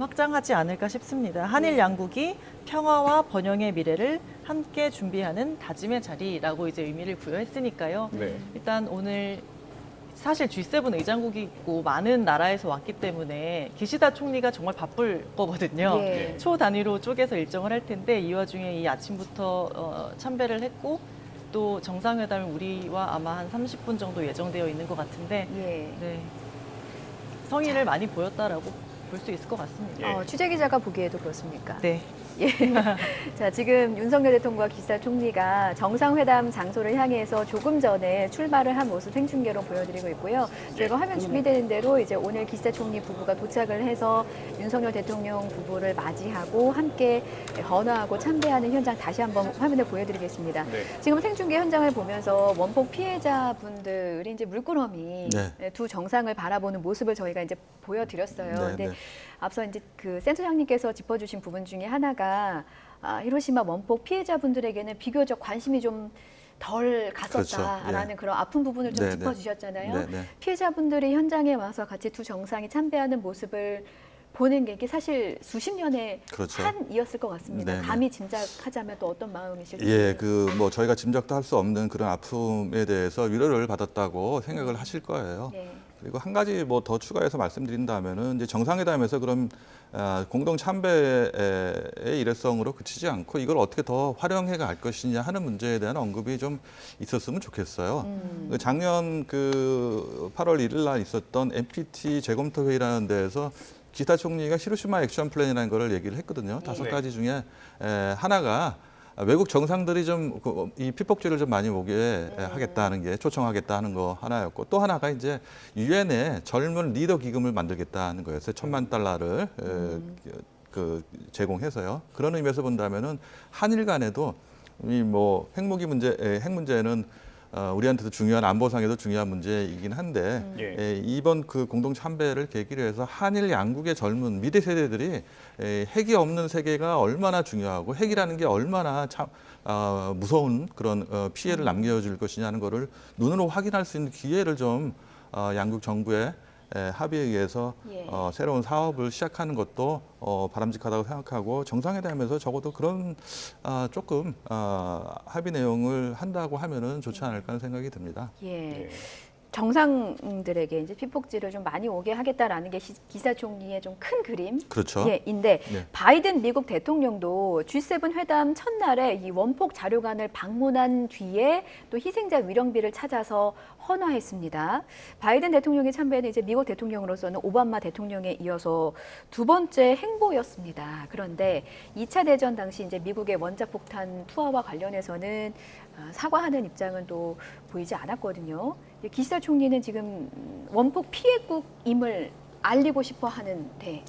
[SPEAKER 5] 확장하지 않을까 싶습니다. 한일 양국이 평화와 번영의 미래를 함께 준비하는 다짐의 자리라고 이제 의미를 부여했으니까요.
[SPEAKER 2] 네.
[SPEAKER 5] 일단 오늘 사실 G7 의장국이고 많은 나라에서 왔기 때문에 기시다 총리가 정말 바쁠 거거든요.
[SPEAKER 1] 예.
[SPEAKER 5] 초 단위로 쪼개서 일정을 할 텐데 이 와중에 이 아침부터 참배를 했고 또 정상회담이 우리와 아마 한 30분 정도 예정되어 있는 것 같은데
[SPEAKER 1] 예.
[SPEAKER 5] 네. 성의를 많이 보였다라고 볼 수 있을 것 같습니다.
[SPEAKER 1] 취재 기자가 보기에도 그렇습니까?
[SPEAKER 5] 네.
[SPEAKER 1] 예. 자, 지금 윤석열 대통령과 기시다 총리가 정상회담 장소를 향해서 조금 전에 출발을 한 모습 생중계로 보여드리고 있고요. 저희가 화면 준비되는 대로 이제 오늘 기시다 총리 부부가 도착을 해서 윤석열 대통령 부부를 맞이하고 함께 헌화하고 참배하는 현장 다시 한번 화면을 보여드리겠습니다.
[SPEAKER 2] 네.
[SPEAKER 1] 지금 생중계 현장을 보면서 원폭 피해자분들이 이제 물끄러미 두 정상을 바라보는 모습을 저희가 이제 보여드렸어요. 근데 앞서 이제 그 센터장님께서 짚어주신 부분 중에 하나가 히로시마 원폭 피해자분들에게는 비교적 관심이 좀 덜 갔었다라는 그런 아픈 부분을 좀 짚어주셨잖아요. 피해자분들이 현장에 와서 같이 두 정상이 참배하는 모습을 보는 게 이게 사실 수십 년의 한이었을 것 같습니다. 감히 짐작하자면 또 어떤 마음이실지.
[SPEAKER 7] 예, 그 뭐 저희가 짐작도 할 수 없는 그런 아픔에 대해서 위로를 받았다고 생각을 하실 거예요. 그리고 한 가지 뭐 더 추가해서 말씀드린다면은 이제 정상회담에서 그럼 공동 참배의 일회성으로 그치지 않고 이걸 어떻게 더 활용해 갈 것이냐 하는 문제에 대한 언급이 좀 있었으면 좋겠어요. 작년 그 8월 1일 날 있었던 NPT 재검토 회의라는 데에서 기시다 총리가 히로시마 액션 플랜이라는 거를 얘기를 했거든요. 5가지 중에 하나가 외국 정상들이 좀 이 피폭지를 좀 많이 오게 하겠다는 게 초청하겠다는 거 하나였고 또 하나가 이제 유엔에 젊은 리더 기금을 만들겠다는 거였어요. $10,000,000를 그 제공해서요. 그런 의미에서 본다면은 한일 간에도 이 뭐 핵 문제는 우리한테도 중요한 안보상에도 중요한 문제이긴 한데 이번 그 공동 참배를 계기로 해서 한일 양국의 젊은 미래 세대들이 핵이 없는 세계가 얼마나 중요하고 핵이라는 게 얼마나 참 무서운 그런 피해를 남겨줄 것이냐는 거를 눈으로 확인할 수 있는 기회를 좀 양국 정부의 합의에 의해서 새로운 사업을 시작하는 것도 바람직하다고 생각하고 정상회담에서 적어도 그런 조금 합의 내용을 한다고 하면은 좋지 않을까 하는 생각이 듭니다.
[SPEAKER 1] 정상들에게 이제 피폭지를 좀 많이 오게 하겠다라는 게 기시다 총리의 좀 큰 그림. 인데 바이든 미국 대통령도 G7 회담 첫날에 이 원폭 자료관을 방문한 뒤에 또 희생자 위령비를 찾아서 헌화했습니다. 바이든 대통령의 참배는 이제 미국 대통령으로서는 오바마 대통령에 이어서 두 번째 행보였습니다. 그런데 2차 대전 당시 이제 미국의 원자폭탄 투하와 관련해서는 사과하는 입장은 또 보이지 않았거든요. 기시다 총리는 지금 원폭 피해국임을 알리고 싶어 하는데.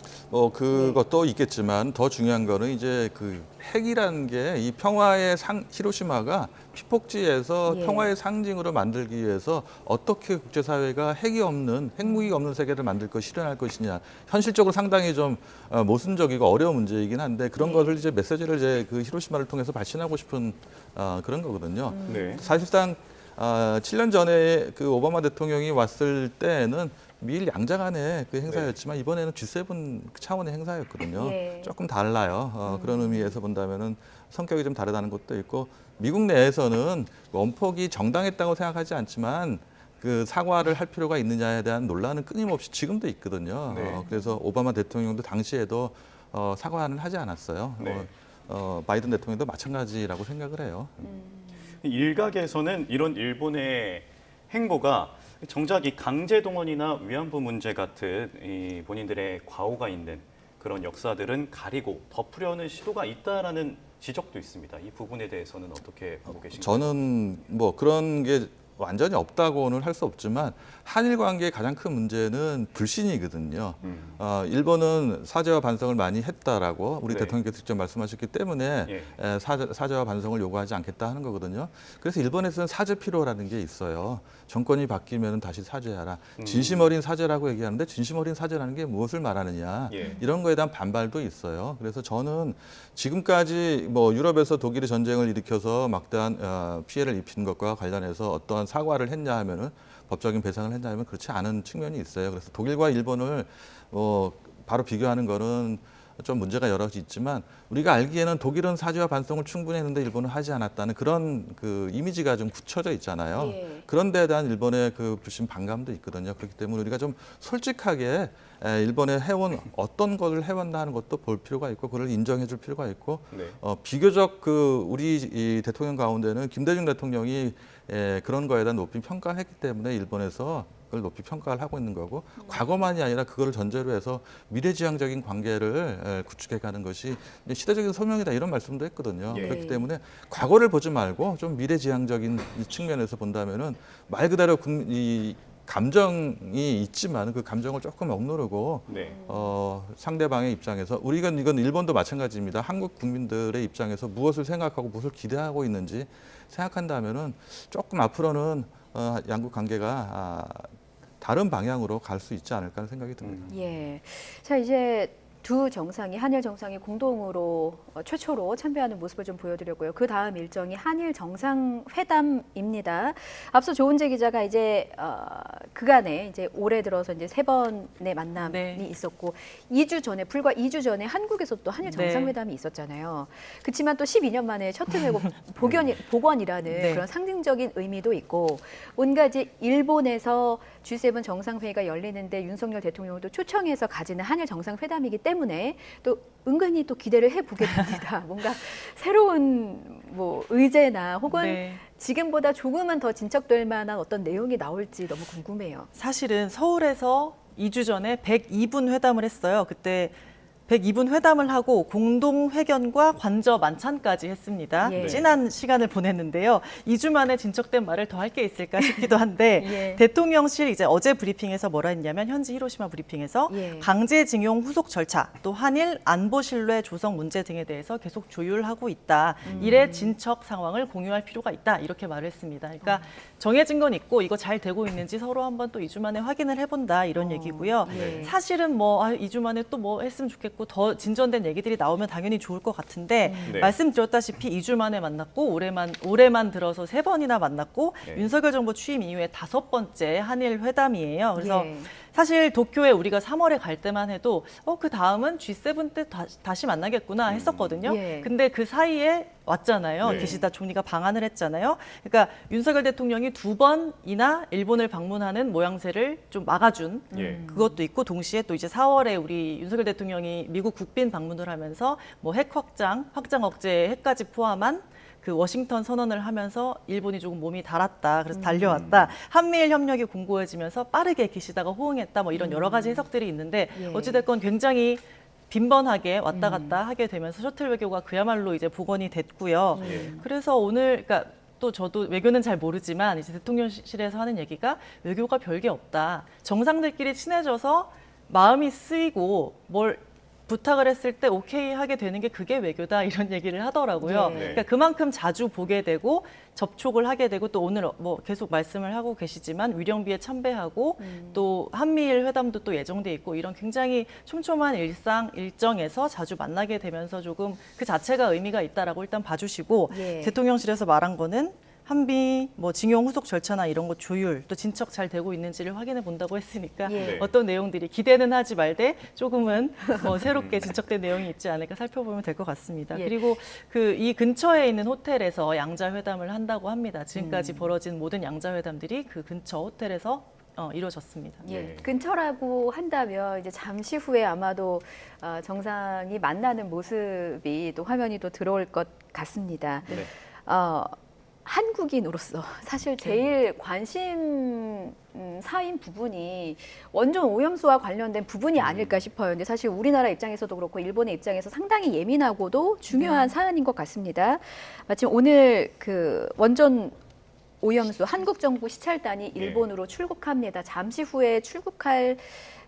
[SPEAKER 7] 그것도 있겠지만 더 중요한 거는 이제 그 핵이라는 게 이 평화의 히로시마가 피폭지에서 평화의 상징으로 만들기 위해서 어떻게 국제사회가 핵무기가 없는 세계를 만들 실현할 것이냐. 현실적으로 상당히 좀 모순적이고 어려운 문제이긴 한데 그런 것을 이제 메시지를 이제 그 히로시마를 통해서 발신하고 싶은 그런 거거든요. 사실상 7년 전에 그 오바마 대통령이 왔을 때는 미일 양자 간의 그 행사였지만 이번에는 G7 차원의 행사였거든요. 조금 달라요. 그런 의미에서 본다면은 성격이 좀 다르다는 것도 있고 미국 내에서는 원폭이 정당했다고 생각하지 않지만 그 사과를 할 필요가 있느냐에 대한 논란은 끊임없이 지금도 있거든요. 그래서 오바마 대통령도 당시에도 사과는 하지 않았어요. 바이든 대통령도 마찬가지라고 생각을 해요.
[SPEAKER 2] 일각에서는 이런 일본의 행보가 정작 이 강제동원이나 위안부 문제 같은 이 본인들의 과오가 있는 그런 역사들은 가리고 덮으려는 시도가 있다라는 지적도 있습니다. 이 부분에 대해서는 어떻게 보고 계신가요?
[SPEAKER 7] 저는 뭐 그런 게 완전히 없다고는 할 수 없지만 한일 관계의 가장 큰 문제는 불신이거든요. 일본은 사죄와 반성을 많이 했다라고 우리 대통령께서 직접 말씀하셨기 때문에 사죄와 반성을 요구하지 않겠다 하는 거거든요. 그래서 일본에서는 사죄 필요라는 게 있어요. 정권이 바뀌면 다시 사죄하라. 진심 어린 사죄라고 얘기하는데 진심 어린 사죄라는 게 무엇을 말하느냐. 이런 거에 대한 반발도 있어요. 그래서 저는 지금까지 뭐 유럽에서 독일이 전쟁을 일으켜서 막대한 피해를 입힌 것과 관련해서 어떠한 사과를 했냐 하면은 법적인 배상을 했냐 하면 그렇지 않은 측면이 있어요. 그래서 독일과 일본을 바로 비교하는 거는 좀 문제가 여러 가지 있지만 우리가 알기에는 독일은 사죄와 반성을 충분히 했는데 일본은 하지 않았다는 그런 그 이미지가 좀 굳혀져 있잖아요. 그런 데에 대한 일본의 그 불신 반감도 있거든요. 그렇기 때문에 우리가 좀 솔직하게 일본에 해온 어떤 것을 해왔나 하는 것도 볼 필요가 있고 그걸 인정해 줄 필요가 있고 비교적 그 우리 이 대통령 가운데는 김대중 대통령이 그런 거에 대한 높이 평가했기 때문에 일본에서 높이 평가를 하고 있는 거고 과거만이 아니라 그걸 전제로 해서 미래지향적인 관계를 구축해가는 것이 시대적인 소명이다 이런 말씀도 했거든요.
[SPEAKER 9] 예.
[SPEAKER 7] 그렇기 때문에 과거를 보지 말고 좀 미래지향적인 이 측면에서 본다면은 말 그대로 이 감정이 있지만 그 감정을 조금 억누르고 상대방의 입장에서 이건 일본도 마찬가지입니다. 한국 국민들의 입장에서 무엇을 생각하고 무엇을 기대하고 있는지 생각한다면은 조금 앞으로는 양국 관계가 다른 방향으로 갈 수 있지 않을까 하는 생각이 듭니다.
[SPEAKER 1] 예. 자, 이제 두 정상이 한일 정상이 공동으로 최초로 참배하는 모습을 좀 보여드렸고요. 그 다음 일정이 한일 정상회담입니다. 앞서 조은재 기자가 이제 그간에 이제 올해 들어서 이제 3번의 만남이 있었고 2주 전에 불과 2주 전에 한국에서 또 한일 정상회담이 있었잖아요. 그렇지만 또 12년 만에 셔틀 복원이라는 그런 상징적인 의미도 있고 온갖 이제 일본에서 G7 정상회의가 열리는데 윤석열 대통령도 초청해서 가지는 한일 정상회담이기 때문에 또 은근히 또 기대를 해보게 됩니다. 뭔가 새로운 뭐 의제나 혹은 지금보다 조금은 더 진척될 만한 어떤 내용이 나올지 너무 궁금해요.
[SPEAKER 5] 사실은 서울에서 2주 전에 102분 회담을 했어요. 그때 102분 회담을 하고 공동회견과 관저 만찬까지 했습니다. 진한 시간을 보냈는데요. 2주 만에 진척된 말을 더 할 게 있을까 싶기도 한데 대통령실 이제 어제 브리핑에서 뭐라 했냐면 현지 히로시마 브리핑에서 강제징용 후속 절차 또 한일 안보 신뢰 조성 문제 등에 대해서 계속 조율하고 있다. 이래 진척 상황을 공유할 필요가 있다. 이렇게 말을 했습니다. 그러니까 정해진 건 있고 이거 잘 되고 있는지 서로 한번 또 2주 만에 확인을 해본다 이런 얘기고요. 사실은 뭐 2주 만에 또 뭐 했으면 좋겠고 더 진전된 얘기들이 나오면 당연히 좋을 것 같은데 말씀드렸다시피 2주 만에 만났고 올해만 들어서 3번이나 만났고 윤석열 정부 취임 이후에 5번째 한일 회담이에요. 그래서 사실 도쿄에 우리가 3월에 갈 때만 해도 그 다음은 G7 때 다시 만나겠구나 했었거든요. 근데 그 사이에 왔잖아요. 기시다 총리가 방한을 했잖아요. 그러니까 윤석열 대통령이 2번이나 일본을 방문하는 모양새를 좀 막아준 그것도 있고 동시에 또 이제 4월에 우리 윤석열 대통령이 미국 국빈 방문을 하면서 뭐 핵 확장 억제 핵까지 포함한 그 워싱턴 선언을 하면서 일본이 조금 몸이 달았다. 그래서 달려왔다. 한미일 협력이 공고해지면서 빠르게 기시다가 호응했다. 뭐 이런 여러 가지 해석들이 있는데 어찌됐건 굉장히 빈번하게 왔다 갔다 하게 되면서 셔틀 외교가 그야말로 이제 복원이 됐고요. 그래서 오늘 그러니까 또 저도 외교는 잘 모르지만 이제 대통령실에서 하는 얘기가 외교가 별게 없다. 정상들끼리 친해져서 마음이 쓰이고 뭘 부탁을 했을 때 오케이 하게 되는 게 그게 외교다 이런 얘기를 하더라고요. 그러니까 그만큼 자주 보게 되고 접촉을 하게 되고 또 오늘 뭐 계속 말씀을 하고 계시지만 위령비에 참배하고 또 한미일 회담도 또 예정돼 있고 이런 굉장히 촘촘한 일정에서 자주 만나게 되면서 조금 그 자체가 의미가 있다라고 일단 봐주시고 대통령실에서 말한 거는 한미 뭐 징용 후속 절차나 이런 거 조율 또 진척 잘 되고 있는지를 확인해 본다고 했으니까 어떤 내용들이 기대는 하지 말되 조금은 뭐 새롭게 진척된 내용이 있지 않을까 살펴보면 될 것 같습니다. 그리고 그 이 근처에 있는 호텔에서 양자 회담을 한다고 합니다. 지금까지 벌어진 모든 양자 회담들이 그 근처 호텔에서 이루어졌습니다.
[SPEAKER 1] 근처라고 한다면 이제 잠시 후에 아마도 정상이 만나는 모습이 또 화면이 또 들어올 것 같습니다. 한국인으로서 사실 제일 관심사인 부분이 원전 오염수와 관련된 부분이 아닐까 싶어요. 근데 사실 우리나라 입장에서도 그렇고 일본의 입장에서 상당히 예민하고도 중요한 사안인 것 같습니다. 마침 오늘 그 원전 오염수 한국 정부 시찰단이 일본으로 출국합니다. 잠시 후에 출국할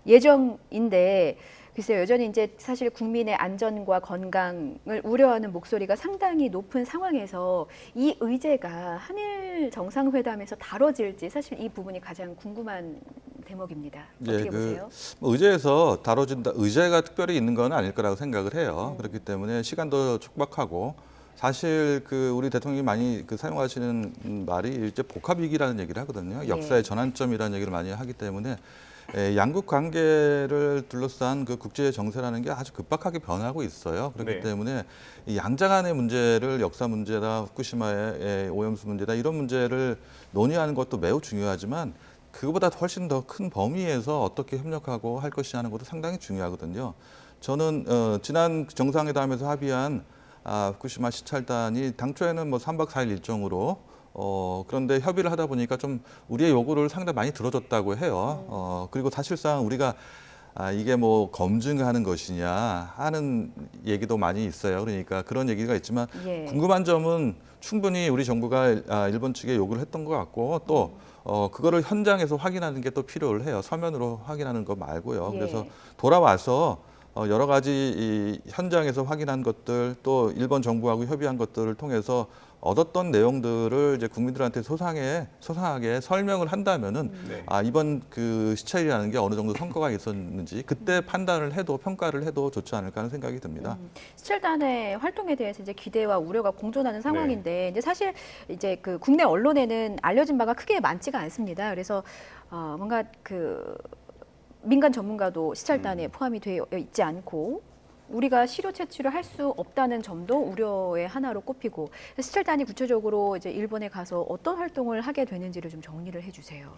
[SPEAKER 1] 예정인데 글쎄요, 여전히 이제 사실 국민의 안전과 건강을 우려하는 목소리가 상당히 높은 상황에서 이 의제가 한일 정상회담에서 다뤄질지 사실 이 부분이 가장 궁금한 대목입니다. 어떻게 보세요?
[SPEAKER 7] 의제에서 다뤄진다, 의제가 특별히 있는 건 아닐 거라고 생각을 해요. 그렇기 때문에 시간도 촉박하고 사실 그 우리 대통령이 많이 사용하시는 말이 일제 복합위기라는 얘기를 하거든요. 역사의 전환점이라는 얘기를 많이 하기 때문에 양국 관계를 둘러싼 그 국제 정세라는 게 아주 급박하게 변하고 있어요. 그렇기 때문에 이 양자 간의 문제를 역사 문제다, 후쿠시마의 오염수 문제다 이런 문제를 논의하는 것도 매우 중요하지만 그거보다 훨씬 더 큰 범위에서 어떻게 협력하고 할 것이 하는 것도 상당히 중요하거든요. 저는 지난 정상회담에서 합의한 후쿠시마 시찰단이 당초에는 뭐 3박 4일 일정으로 그런데 협의를 하다 보니까 좀 우리의 요구를 상당히 많이 들어줬다고 해요. 그리고 사실상 우리가 이게 뭐 검증하는 것이냐 하는 얘기도 많이 있어요. 그러니까 그런 얘기가 있지만 궁금한 점은 충분히 우리 정부가 일본 측에 요구를 했던 것 같고 또 그거를 현장에서 확인하는 게 또 필요를 해요. 서면으로 확인하는 거 말고요. 그래서 돌아와서 여러 가지 이 현장에서 확인한 것들 또 일본 정부하고 협의한 것들을 통해서 얻었던 내용들을 이제 국민들한테 소상하게 설명을 한다면은 이번 그 시찰이라는 게 어느 정도 성과가 있었는지 그때 판단을 해도 평가를 해도 좋지 않을까 하는 생각이 듭니다.
[SPEAKER 1] 시찰단의 활동에 대해서 이제 기대와 우려가 공존하는 상황인데 이제 사실 이제 그 국내 언론에는 알려진 바가 크게 많지가 않습니다. 그래서 뭔가 그 민간 전문가도 시찰단에 포함이 되어 있지 않고 우리가 시료 채취를 할 수 없다는 점도 우려의 하나로 꼽히고 시찰단이 구체적으로 이제 일본에 가서 어떤 활동을 하게 되는지를 좀 정리를 해주세요.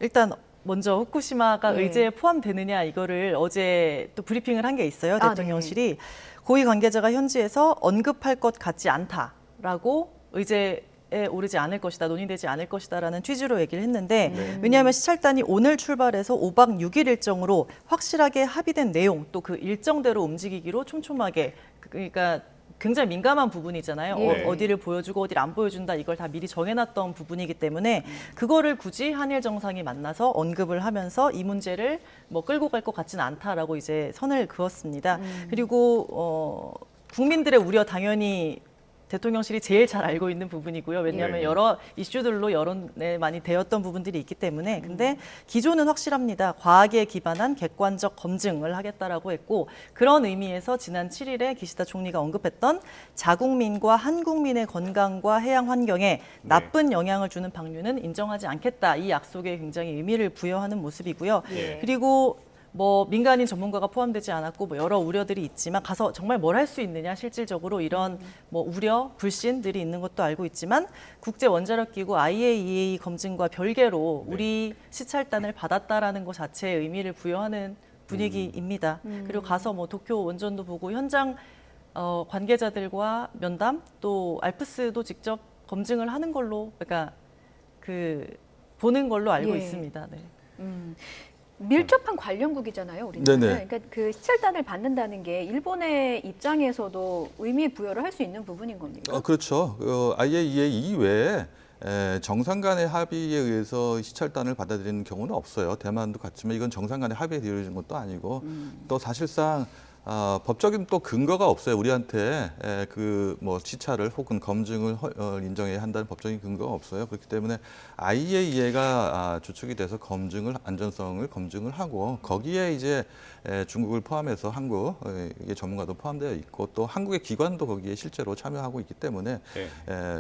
[SPEAKER 5] 일단 먼저 후쿠시마가 의제에 포함되느냐 이거를 어제 또 브리핑을 한 게 있어요. 대통령실이 고위 관계자가 현지에서 언급할 것 같지 않다라고 의제에 오르지 않을 것이다, 논의되지 않을 것이다라는 취지로 얘기를 했는데 왜냐하면 시찰단이 오늘 출발해서 5박 6일 일정으로 확실하게 합의된 내용 또 그 일정대로 움직이기로 촘촘하게 그러니까 굉장히 민감한 부분이잖아요. 어디를 보여주고 어디를 안 보여준다 이걸 다 미리 정해놨던 부분이기 때문에 그거를 굳이 한일 정상이 만나서 언급을 하면서 이 문제를 뭐 끌고 갈 것 같지는 않다라고 이제 선을 그었습니다. 그리고 국민들의 우려 당연히 대통령실이 제일 잘 알고 있는 부분이고요. 왜냐하면 여러 이슈들로 여론에 많이 되었던 부분들이 있기 때문에. 근데 기조는 확실합니다. 과학에 기반한 객관적 검증을 하겠다라고 했고 그런 의미에서 지난 7일에 기시다 총리가 언급했던 자국민과 한국민의 건강과 해양 환경에 나쁜 영향을 주는 방류는 인정하지 않겠다. 이 약속에 굉장히 의미를 부여하는 모습이고요. 그리고 뭐 민간인 전문가가 포함되지 않았고 뭐 여러 우려들이 있지만 가서 정말 뭘 할 수 있느냐 실질적으로 이런 뭐 우려, 불신들이 있는 것도 알고 있지만 국제 원자력 기구 IAEA 검증과 별개로 우리 시찰단을 받았다라는 것 자체에 의미를 부여하는 분위기입니다. 그리고 가서 뭐 도쿄 원전도 보고 현장 관계자들과 면담 또 알프스도 직접 검증을 하는 걸로 그러니까 그 보는 걸로 알고 있습니다.
[SPEAKER 1] 밀접한 관련국이잖아요, 우리는. 그러니까 그 시찰단을 받는다는 게 일본의 입장에서도 의미 부여를 할 수 있는 부분인 겁니까?
[SPEAKER 7] 그렇죠. IAEA 이외에 정상 간의 합의에 의해서 시찰단을 받아들이는 경우는 없어요. 대만도 같지만 이건 정상 간의 합의에 이루어진 것도 아니고 또 사실상 법적인 또 근거가 없어요. 우리한테 그 뭐 시찰을 혹은 검증을 인정해야 한다는 법적인 근거가 없어요. 그렇기 때문에 IAEA가 주축이 돼서 안전성을 검증을 하고 거기에 이제 중국을 포함해서 한국의 전문가도 포함되어 있고 또 한국의 기관도 거기에 실제로 참여하고 있기 때문에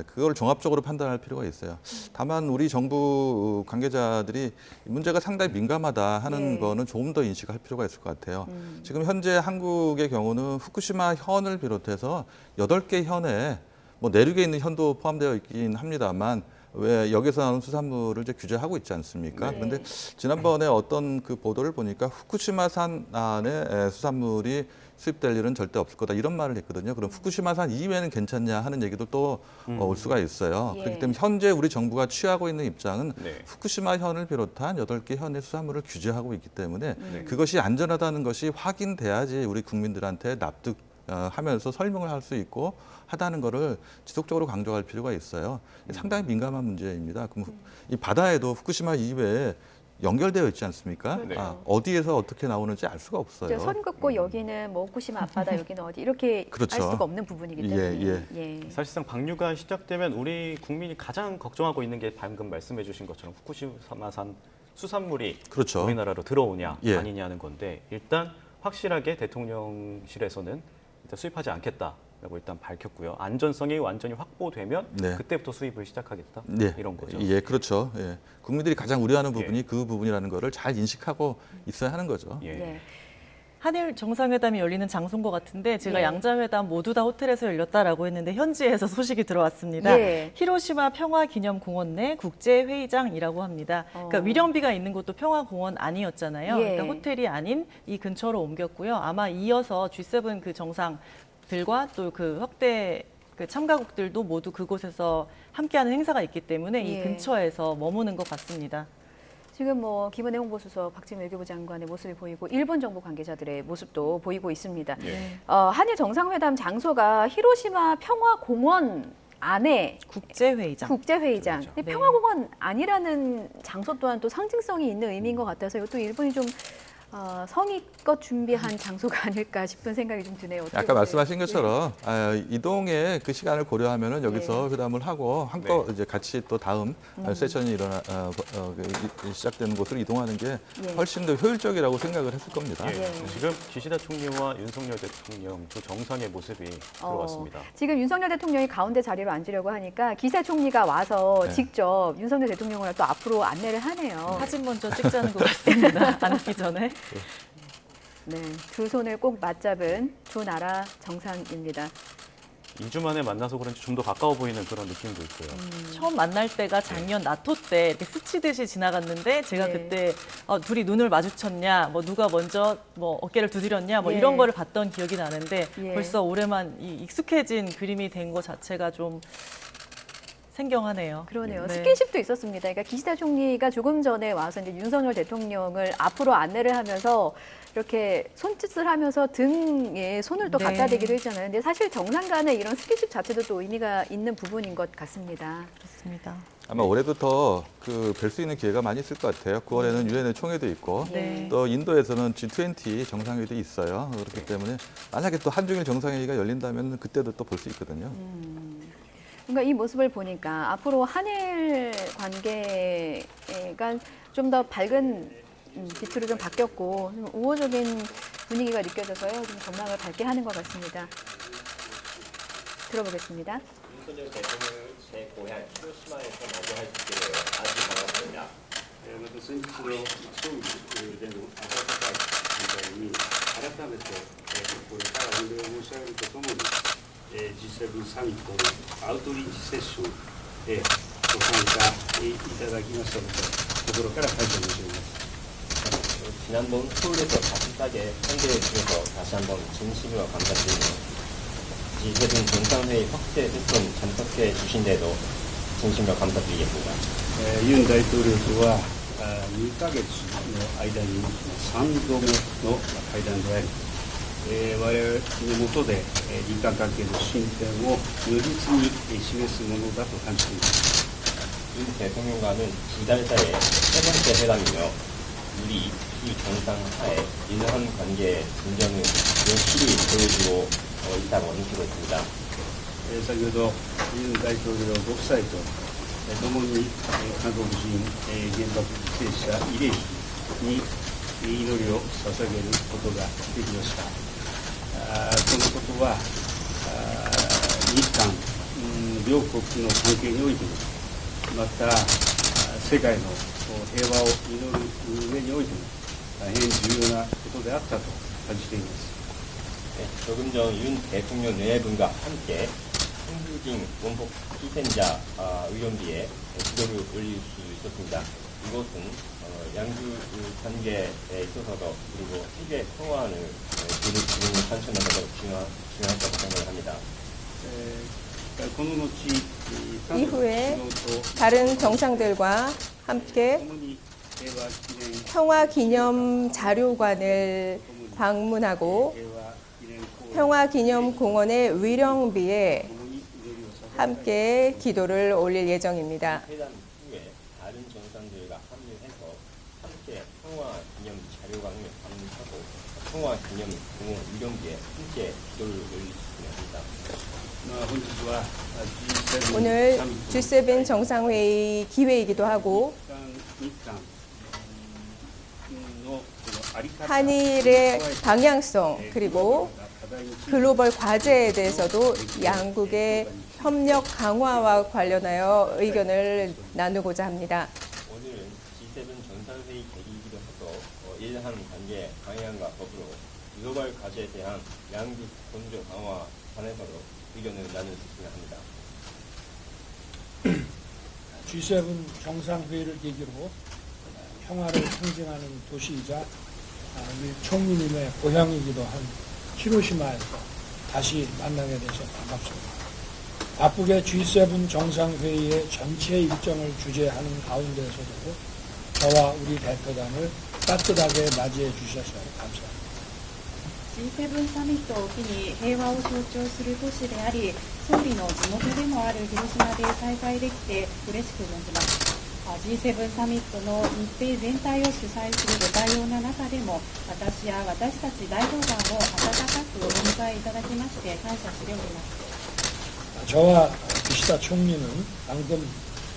[SPEAKER 7] 그걸 종합적으로 판단할 필요가 있어요. 다만 우리 정부 관계자들이 문제가 상당히 민감하다 하는 거는 조금 더 인식할 필요가 있을 것 같아요. 지금 현재 한국의 경우는 후쿠시마 현을 비롯해서 8개 현에 뭐 내륙에 있는 현도 포함되어 있긴 합니다만 왜 여기서 나오는 수산물을 이제 규제하고 있지 않습니까? 그런데 지난번에 어떤 그 보도를 보니까 후쿠시마산 안에 수산물이 수입될 일은 절대 없을 거다 이런 말을 했거든요. 그럼 후쿠시마산 이외에는 괜찮냐 하는 얘기도 또 올 수가 있어요. 그렇기 때문에 현재 우리 정부가 취하고 있는 입장은 후쿠시마 현을 비롯한 8개 현의 수산물을 규제하고 있기 때문에 그것이 안전하다는 것이 확인돼야지 우리 국민들한테 납득하면서 설명을 할 수 있고 하다는 거를 지속적으로 강조할 필요가 있어요. 상당히 민감한 문제입니다. 그럼 이 바다에도 후쿠시마 이외에 연결되어 있지 않습니까? 어디에서 어떻게 나오는지 알 수가 없어요.
[SPEAKER 1] 선 긋고 여기는 뭐 후쿠시마 앞바다, 여기는 어디 이렇게 알 수가 없는 부분이기 때문에.
[SPEAKER 2] 사실상 방류가 시작되면 우리 국민이 가장 걱정하고 있는 게 방금 말씀해주신 것처럼 후쿠시마산 수산물이 우리나라로 들어오냐 아니냐는 건데 일단 확실하게 대통령실에서는 일단 수입하지 않겠다라고 일단 밝혔고요. 안전성이 완전히 확보되면 그때부터 수입을 시작하겠다 이런 거죠.
[SPEAKER 7] 그렇죠. 국민들이 가장 우려하는 부분이 그 부분이라는 거를 잘 인식하고 있어야 하는 거죠.
[SPEAKER 5] 한일 정상회담이 열리는 장소인 것 같은데 제가 양자회담 모두 다 호텔에서 열렸다라고 했는데 현지에서 소식이 들어왔습니다. 히로시마 평화기념공원 내 국제회의장이라고 합니다. 그러니까 위령비가 있는 곳도 평화공원 아니었잖아요. 그러니까 호텔이 아닌 이 근처로 옮겼고요. 아마 이어서 G7 그 정상들과 또 그 확대 그 참가국들도 모두 그곳에서 함께하는 행사가 있기 때문에 이
[SPEAKER 1] 예.
[SPEAKER 5] 근처에서 머무는 것 같습니다.
[SPEAKER 1] 지금 뭐 김은혜 홍보수석, 박지원 외교부 장관의 모습이 보이고 일본 정부 관계자들의 모습도 보이고 있습니다.
[SPEAKER 2] 예.
[SPEAKER 1] 한일 정상회담 장소가 히로시마 평화공원 안에
[SPEAKER 5] 국제회의장.
[SPEAKER 1] 국제회의장. 근데
[SPEAKER 5] 네.
[SPEAKER 1] 평화공원 아니라는 장소 또한 또 상징성이 있는 의미인 것 같아서 이것도 일본이 좀 성의껏 준비한 장소가 아닐까 싶은 생각이 좀 드네요. 어떻게
[SPEAKER 7] 아까
[SPEAKER 1] 보세요?
[SPEAKER 7] 말씀하신 것처럼 이동의 그 시간을 고려하면은 여기서 회담을 하고 한껏 이제 같이 또 다음 세션이 시작되는 곳으로 이동하는 게 훨씬 더 효율적이라고 생각을 했을 겁니다.
[SPEAKER 2] 지금 기시다 총리와 윤석열 대통령 두 정상의 모습이 들어왔습니다.
[SPEAKER 1] 지금 윤석열 대통령이 가운데 자리로 앉으려고 하니까 기시다 총리가 와서 직접 윤석열 대통령을 또 앞으로 안내를 하네요.
[SPEAKER 5] 사진 먼저 찍자는 것 같습니다. 앉기 전에.
[SPEAKER 1] 네, 두 손을 꼭 맞잡은 두 나라 정상입니다.
[SPEAKER 2] 2주 만에 만나서 그런지 좀 더 가까워 보이는 그런 느낌도 있고요.
[SPEAKER 5] 처음 만날 때가 작년 나토 때 이렇게 스치듯이 지나갔는데 제가 그때 둘이 눈을 마주쳤냐, 뭐 누가 먼저 뭐 어깨를 두드렸냐, 뭐 이런 거를 봤던 기억이 나는데 벌써 올해만 익숙해진 그림이 된 것 자체가 좀 생경하네요.
[SPEAKER 1] 그러네요. 스킨십도 있었습니다. 그러니까 기시다 총리가 조금 전에 와서 이제 윤석열 대통령을 앞으로 안내를 하면서 이렇게 손짓을 하면서 등에 손을 또 갖다 대기도 했잖아요. 근데 사실 정상 간의 이런 스킨십 자체도 또 의미가 있는 부분인 것 같습니다.
[SPEAKER 5] 그렇습니다.
[SPEAKER 7] 아마 올해도 더 뵐 수 있는 기회가 많이 있을 것 같아요. 9월에는 유엔의 총회도 있고 또 인도에서는 G20 정상회의도 있어요. 그렇기 때문에 만약에 또 한중일 정상회의가 열린다면 그때도 또 볼 수 있거든요.
[SPEAKER 1] 그러니까 이 모습을 보니까 앞으로 한일 관계가 좀 더 밝은 빛으로 좀 바뀌었고 좀 우호적인 분위기가 느껴져서요. 좀 전망을 밝게 하는 것 같습니다. 들어보겠습니다.
[SPEAKER 9] 윤석열 대통령을 제 고향 히로시마에서 맞이할 수 있게 되어 아주 반갑습니다.
[SPEAKER 18] また先日の総理でのアパート会議に改めてこれから御礼を申し上げるとともに G7 サミットのアウトリーチセッションへご参加いただきましたこと心から感謝申し上げます。
[SPEAKER 9] 지난번 서울에서 따뜻하게 환대해 주셔서 다시 한번 진심으로 감사드립니다. G7 정상회의 확대 세션 참석해 주신 데도 진심으로 감사드리겠습니다.
[SPEAKER 18] ユン大統領とは2ヶ月の間に3度目の会談であり、我々の下で日韓関係の進展を如実に示すものだと感じています。
[SPEAKER 9] 윤 대통령과는 2달 사이에 세 번째 회담이며 우리 이 정상 하에 유능한 관계의 진전을 확실히 보여주고 있다고 느끼고 있습니다.
[SPEAKER 18] 先ほどユン大統領ご夫妻と共に韓国人原爆犠牲者慰霊碑に祈りを捧げることができました。このことは日韓両国の関係においてもまた世界の平和を祈る上においても大変重要なことであったと感じています。
[SPEAKER 9] 조금 전 윤 대통령 네 분과 함께 한국인 원폭 희생자 의원비에 기도를 올릴 수 있었습니다. 이것은 양주 관계에 있어서도 그리고 세계 평화를 기르는 관점에서도 중요하다고 생각을 합니다.
[SPEAKER 10] 이후에 다른 정상들과 함께 평화기념 자료관을 방문하고 평화기념공원의 위령비에 함께 기도를 올릴 예정입니다.
[SPEAKER 9] 회담 후에 다른 정상들과 합류해서 함께 평화기념 자료관을 방문하고 평화기념공원 위령비에 함께 기도를 올릴 수 있습니다.
[SPEAKER 10] 오늘 G7 정상회의 기회이기도 하고 한일의 방향성 그리고 글로벌 과제에 대해서도 양국의 협력 강화와 관련하여 의견을 나누고자 합니다.
[SPEAKER 9] 오늘은 G7 정상회의 계기이기도 해서 일한 관계 방향과 더불어 글로벌 과제에 대한 양국 본조 강화 관해서도 의견을 나눌 수 있으면 합니다.
[SPEAKER 8] G7 정상회의를 계기로 평화를 상징하는 도시이자 우리 총리님의 고향이기도 한 히로시마에서 다시 만나게 돼서 반갑습니다. 바쁘게 G7 정상회의의 전체 일정을 주재하는 가운데서도 저와 우리 대표단을 따뜻하게 맞이해 주셔서 감사합니다.
[SPEAKER 11] G7 サミットを機に平和を象徴する都市であり、総理の地元でもある広島で再会できて嬉しく思います。G7 サミットの日程全体を主催するご対応の中でも、私や私たち代表団を温かくお迎えいただきまして感謝しております。
[SPEAKER 8] 저와 기시다 총리는 방금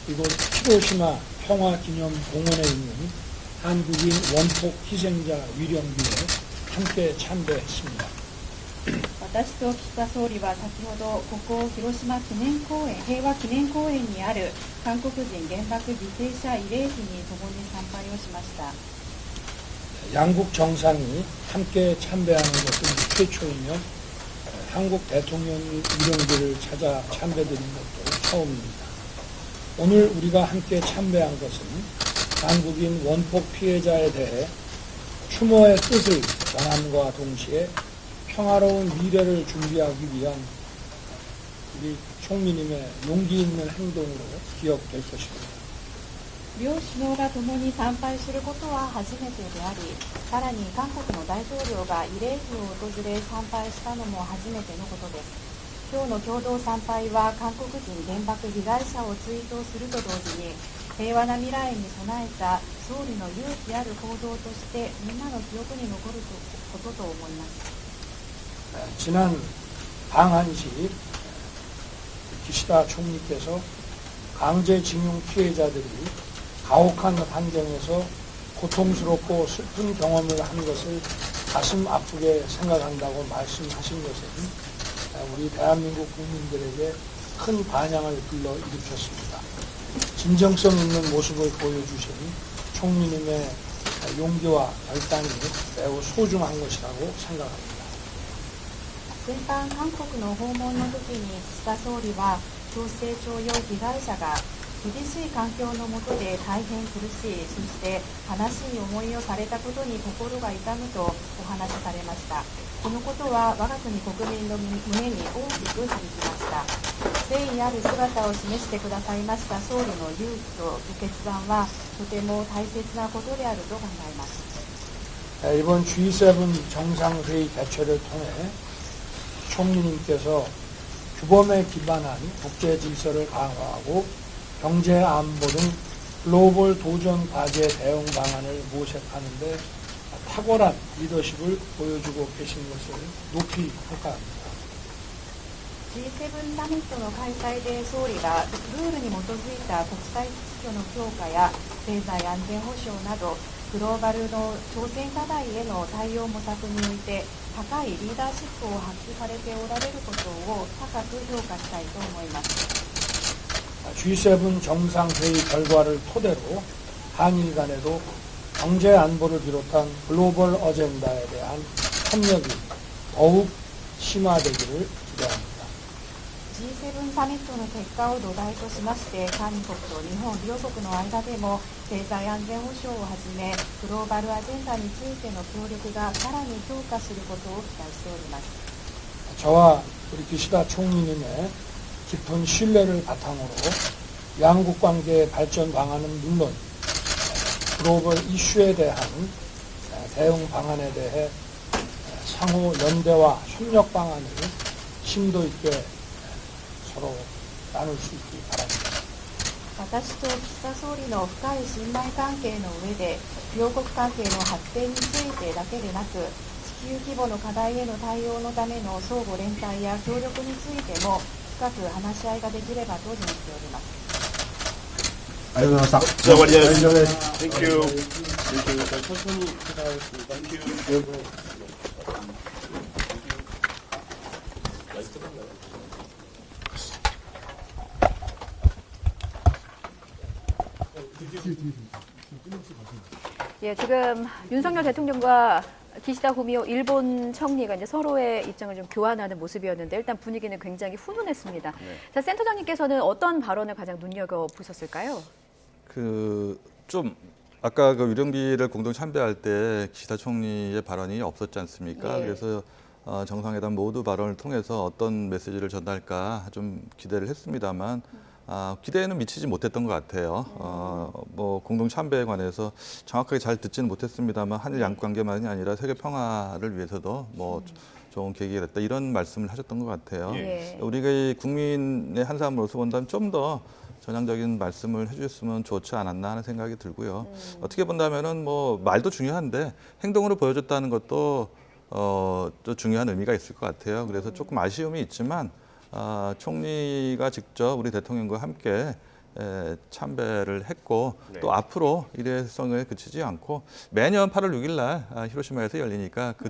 [SPEAKER 8] 이곳 히로시마 평화기념공원에 있는 한국인 원폭 희생자 위령비에 함께 참배했습니다.
[SPEAKER 11] 私と岸田総理は先ほどここ広島記念公園平和記念公園にある韓国人原爆犠牲者慰霊碑に共に参拝をしました。
[SPEAKER 8] 양국 정상이 함께 참배하는 것은 최초이며 한국 대통령이 위령비를 찾아 참배드린 것도 처음입니다. 오늘 우리가 함께 참배한 것은 한국인 원폭 피해자에 대해 추모의 뜻을 전함과 동시에 평화로운 미래를 준비하기 위한 우리 총리님의 용기 있는 행동으로 기억될 것입니다.
[SPEAKER 11] 両首脳が共に参拝することは初めてであり、さらに韓国の大統領が慰霊碑を訪れ参拝したのも初めてのことです。今日の共同参拝は韓国人原爆被害者を追悼すると同時に、平和な未来に備えた総理の勇気ある行動としてみんなの記憶に残ることと思います。
[SPEAKER 8] 지난 방한시 기시다 총리께서 강제징용 피해자들이 가혹한 환경에서 고통스럽고 슬픈 경험을 한 것을 가슴 아프게 생각한다고 말씀하신 것은 우리 대한민국 국민들에게 큰 반향을 불러일으켰습니다. 진정성 있는 모습을 보여주신 총리님의 용기와 결단이 매우 소중한 것이라고 생각합니다.
[SPEAKER 11] 先般韓国の訪問の時に岸田総理は強制徴用被害者が厳しい環境の下で大変苦しい、そして悲しい思いをされたことに心が痛むとお話しされました。このことは我が国国民の胸に大きく響きました。誠意ある姿を示してくださいました総理の勇気と決断はとても大切なことであると考えます。
[SPEAKER 8] 이번 G7 정상회의 개최를 통해 총리님께서 규범에 기반한 국제 질서를 강화하고 경제 안보 등 글로벌 도전 과제 대응 방안을 모색하는 데 탁월한 리더십을 보여주고 계신 것을 높이 평가합니다.
[SPEAKER 11] G7 サミットの開催で総理がルールに基づいた国際秩序の強化や経済安全保障などグローバルの挑戦課題への対応模索において高いリーダーシップを発揮されておられることを高く評価したいと思います。
[SPEAKER 8] G7 정상회의 결과를 토대로 한일 간에도 경제 안보를 비롯한 글로벌 어젠다에 대한 협력이 더욱 심화되기를 기대합니다.
[SPEAKER 11] G7 サミットの結果を土台としまして、韓国と日本両国の間でも経済安全保障をはじめグローバルアジェンダについての協力がさらに強化することを期待しております。
[SPEAKER 8] 저와 우리 기시다 총리님의 깊은 신뢰를 바탕으로 양국 관계의 발전 방안은 물론 글로벌 이슈에 대한 대응 방안에 대해 상호 연대와 협력 방안을 심도 있게 서로 나눌 수 있기 바랍니다.
[SPEAKER 11] 私と岸田総理の深い信頼関係の上で両国関係の発展についてだけでなく地球規模の課題への対応のための相互連帯や協力についても深く話し合いができればと存じております。
[SPEAKER 12] ありがとうございました。
[SPEAKER 13] 終わりです。
[SPEAKER 12] 以上です。
[SPEAKER 13] Thank you.
[SPEAKER 1] 예, 지금 윤석열 대통령과 기시다 후미오 일본 총리가 이제 서로의 입장을 좀 교환하는 모습이었는데 일단 분위기는 굉장히 훈훈했습니다.
[SPEAKER 7] 네.
[SPEAKER 1] 자, 센터장님께서는 어떤 발언을 가장 눈여겨 보셨을까요?
[SPEAKER 7] 좀 아까 그 위령비를 공동 참배할 때 기시다 총리의 발언이 없었지 않습니까?
[SPEAKER 1] 예.
[SPEAKER 7] 그래서 정상회담 모두 발언을 통해서 어떤 메시지를 전달할까 좀 기대를 했습니다만 기대에는 미치지 못했던 것 같아요. 뭐 공동 참배에 관해서 정확하게 잘 듣지는 못했습니다만 한일 양국 관계만이 아니라 세계 평화를 위해서도 뭐 좋은 계기가 됐다 이런 말씀을 하셨던 것 같아요. 우리가 국민의 한 사람으로서 본다면 좀 더 전향적인 말씀을 해주셨으면 좋지 않았나 하는 생각이 들고요. 어떻게 본다면은 뭐 말도 중요한데 행동으로 보여줬다는 것도 또 중요한 의미가 있을 것 같아요. 그래서 조금 아쉬움이 있지만 총리가 직접 우리 대통령과 함께 참배를 했고 또 앞으로 일회성을 그치지 않고 매년 8월 6일 날 히로시마에서 열리니까 그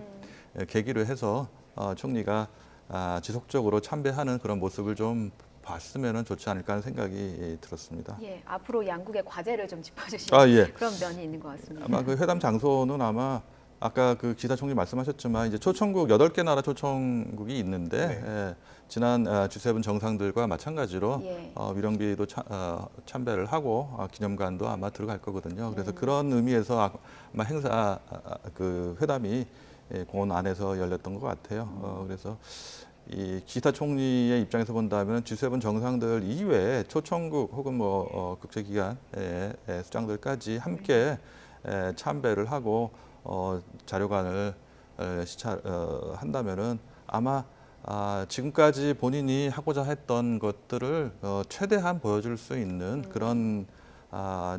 [SPEAKER 7] 계기로 해서 총리가 지속적으로 참배하는 그런 모습을 좀 봤으면 좋지 않을까 하는 생각이 들었습니다.
[SPEAKER 1] 예, 앞으로 양국의 과제를 좀 짚어주시는 그런 면이 있는 것 같습니다.
[SPEAKER 7] 아마 그 회담 장소는 아마 아까 그 기시다 총리 말씀하셨지만 이제 초청국 8개 나라 초청국이 있는데 지난 G7 정상들과 마찬가지로 위령비도 참배를 하고 기념관도 아마 들어갈 거거든요. 그래서 그런 의미에서 아마 행사 그 회담이 공원 안에서 열렸던 것 같아요. 그래서 이 기시다 총리의 입장에서 본다면 G7 정상들 이외에 초청국 혹은 뭐 국제기관의 수장들까지 함께 참배를 하고 자료관을 한다면은 아마 지금까지 본인이 하고자 했던 것들을 최대한 보여줄 수 있는 그런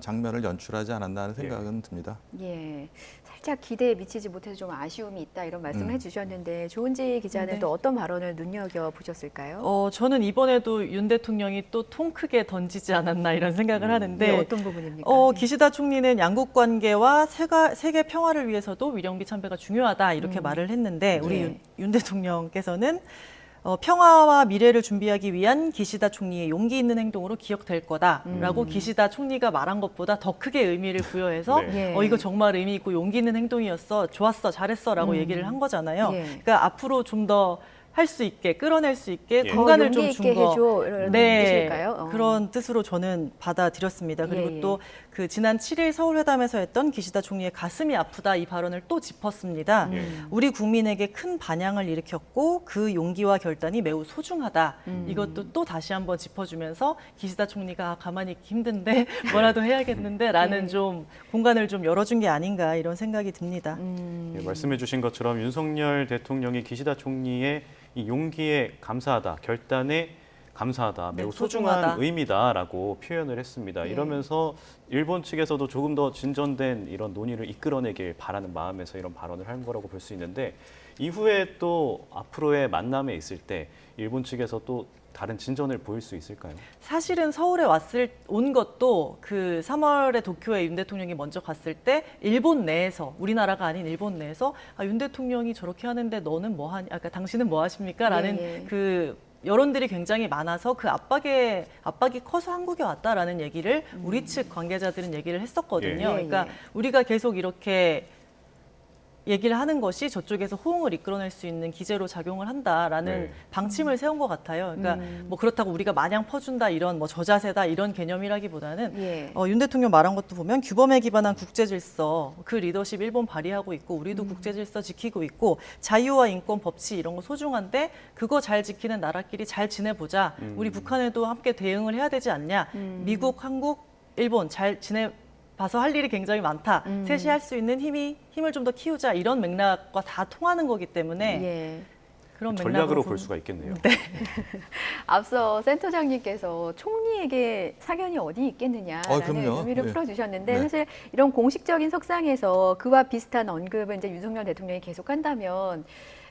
[SPEAKER 7] 장면을 연출하지 않았나 하는 생각은 듭니다.
[SPEAKER 1] 예, 살짝 기대에 미치지 못해서 좀 아쉬움이 있다 이런 말씀을 해주셨는데 조은지 기자는 또 어떤 발언을 눈여겨보셨을까요?
[SPEAKER 5] 저는 이번에도 윤 대통령이 또 통 크게 던지지 않았나 이런 생각을 하는데
[SPEAKER 1] 어떤 부분입니까?
[SPEAKER 5] 기시다 총리는 양국 관계와 세계 평화를 위해서도 위령비 참배가 중요하다 이렇게 말을 했는데 우리 윤 대통령께서는 평화와 미래를 준비하기 위한 기시다 총리의 용기 있는 행동으로 기억될 거다라고 기시다 총리가 말한 것보다 더 크게 의미를 부여해서 이거 정말 의미 있고 용기 있는 행동이었어, 좋았어, 잘했어라고 얘기를 한 거잖아요. 그러니까 앞으로 좀 더 할 수 있게, 끌어낼 수 있게 공간을 좀 준 거, 그런 뜻으로 저는 받아들였습니다. 그리고 또 그 지난 7일 서울회담에서 했던 기시다 총리의 가슴이 아프다 이 발언을 또 짚었습니다. 우리 국민에게 큰 반향을 일으켰고 그 용기와 결단이 매우 소중하다. 이것도 또 다시 한번 짚어주면서 기시다 총리가 가만히 있기 힘든데 뭐라도 해야겠는데 라는 좀 공간을 좀 열어준 게 아닌가 이런 생각이 듭니다.
[SPEAKER 2] 말씀해 주신 것처럼 윤석열 대통령이 기시다 총리의 이 용기에 감사하다, 결단에 감사하다, 매우 소중한 의미다라고 표현을 했습니다. 이러면서 일본 측에서도 조금 더 진전된 이런 논의를 이끌어내길 바라는 마음에서 이런 발언을 한 거라고 볼 수 있는데 이후에 또 앞으로의 만남에 있을 때 일본 측에서 또 다른 진전을 보일 수 있을까요?
[SPEAKER 5] 사실은 서울에 온 것도 그 3월에 도쿄에 윤 대통령이 먼저 갔을 때 일본 내에서 우리나라가 아닌 일본 내에서 윤 대통령이 저렇게 하는데 너는 뭐 하냐, 그러니까 당신은 뭐 하십니까? 라는 그 여론들이 굉장히 많아서 그 압박이 커서 한국에 왔다라는 얘기를 우리 측 관계자들은 얘기를 했었거든요. 그러니까 우리가 계속 이렇게 얘기를 하는 것이 저쪽에서 호응을 이끌어낼 수 있는 기제로 작용을 한다라는 방침을 세운 것 같아요. 그러니까 뭐 그렇다고 우리가 마냥 퍼준다 이런 뭐 저자세다 이런 개념이라기보다는 윤 대통령 말한 것도 보면 규범에 기반한 국제 질서 그 리더십 일본 발휘하고 있고 우리도 국제 질서 지키고 있고 자유와 인권 법치 이런 거 소중한데 그거 잘 지키는 나라끼리 잘 지내보자. 우리 북한에도 함께 대응을 해야 되지 않냐. 미국, 한국, 일본 잘 봐서 할 일이 굉장히 많다. 셋이 할 수 있는 힘을 좀 더 키우자. 이런 맥락과 다 통하는 거기 때문에 그런
[SPEAKER 2] 전략으로 볼 수가 있겠네요.
[SPEAKER 1] 앞서 센터장님께서 총리에게 사견이 어디 있겠느냐라는 의미를 풀어주셨는데 사실 이런 공식적인 석상에서 그와 비슷한 언급을 이제 윤석열 대통령이 계속한다면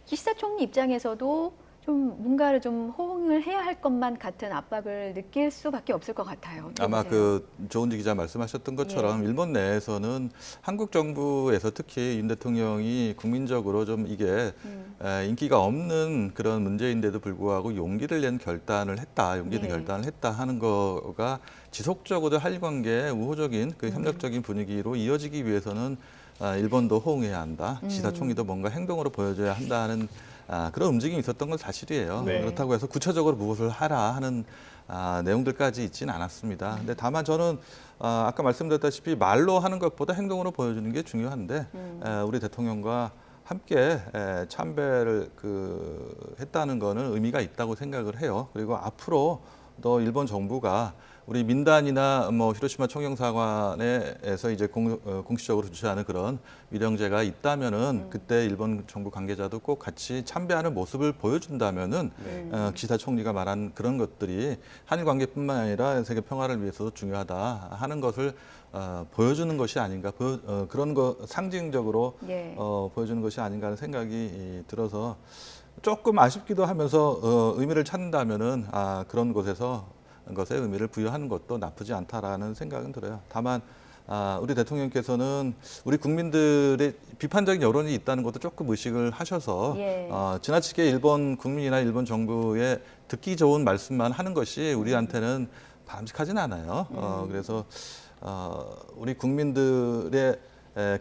[SPEAKER 1] 기시다 총리 입장에서도 좀 뭔가를 좀 호응을 해야 할 것만 같은 압박을 느낄 수밖에 없을 것 같아요.
[SPEAKER 7] 아마 그 조은지 기자 말씀하셨던 것처럼 일본 내에서는 한국 정부에서 특히 윤 대통령이 국민적으로 좀 이게 인기가 없는 그런 문제인데도 불구하고 용기를 낸 결단을 했다, 용기 있는 결단을 했다 하는 거가 지속적으로 한일 관계의 우호적인 그 협력적인 분위기로 이어지기 위해서는 일본도 호응해야 한다, 기시다 총리도 뭔가 행동으로 보여줘야 한다는 그런 움직임이 있었던 건 사실이에요. 그렇다고 해서 구체적으로 무엇을 하라 하는 내용들까지 있지는 않았습니다. 근데 다만 저는 아까 말씀드렸다시피 말로 하는 것보다 행동으로 보여주는 게 중요한데 우리 대통령과 함께 참배를 했다는 거는 의미가 있다고 생각을 해요. 그리고 앞으로 또 일본 정부가 우리 민단이나 뭐 히로시마 총경사관에서 이제 공식적으로 주최하는 그런 위령제가 있다면은 그때 일본 정부 관계자도 꼭 같이 참배하는 모습을 보여준다면은 기시다 총리가 말한 그런 것들이 한일 관계뿐만 아니라 세계 평화를 위해서도 중요하다 하는 것을 보여주는 것이 아닌가, 그런 거 상징적으로 보여주는 것이 아닌가 하는 생각이 들어서 조금 아쉽기도 하면서 의미를 찾는다면은 그런 것에 의미를 부여하는 것도 나쁘지 않다라는 생각은 들어요. 다만 우리 대통령께서는 우리 국민들의 비판적인 여론이 있다는 것도 조금 의식을 하셔서 지나치게 일본 국민이나 일본 정부의 듣기 좋은 말씀만 하는 것이 우리한테는 바람직하지는 않아요. 그래서 우리 국민들의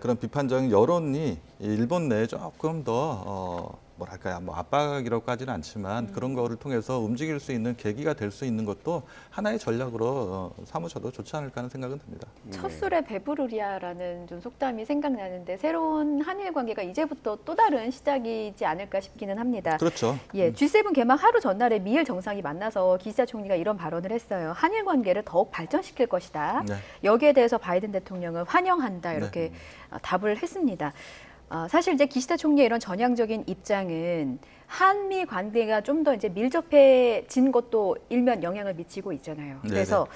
[SPEAKER 7] 그런 비판적인 여론이 일본 내에 조금 더 뭐랄까요, 뭐 압박이라고까지는 않지만 그런 거를 통해서 움직일 수 있는 계기가 될 수 있는 것도 하나의 전략으로 삼으셔도 좋지 않을까 하는 생각은 듭니다.
[SPEAKER 1] 첫 술에 배부르리아라는 좀 속담이 생각나는데 새로운 한일 관계가 이제부터 또 다른 시작이지 않을까 싶기는 합니다.
[SPEAKER 7] 그렇죠.
[SPEAKER 1] 예, G7 개막 하루 전날에 미일 정상이 만나서 기시다 총리가 이런 발언을 했어요. 한일 관계를 더욱 발전시킬 것이다.
[SPEAKER 7] 네.
[SPEAKER 1] 여기에 대해서 바이든 대통령은 환영한다 이렇게 답을 했습니다. 사실 이제 기시다 총리의 이런 전향적인 입장은 한미 관계가 좀 더 이제 밀접해진 것도 일면 영향을 미치고 있잖아요. 그래서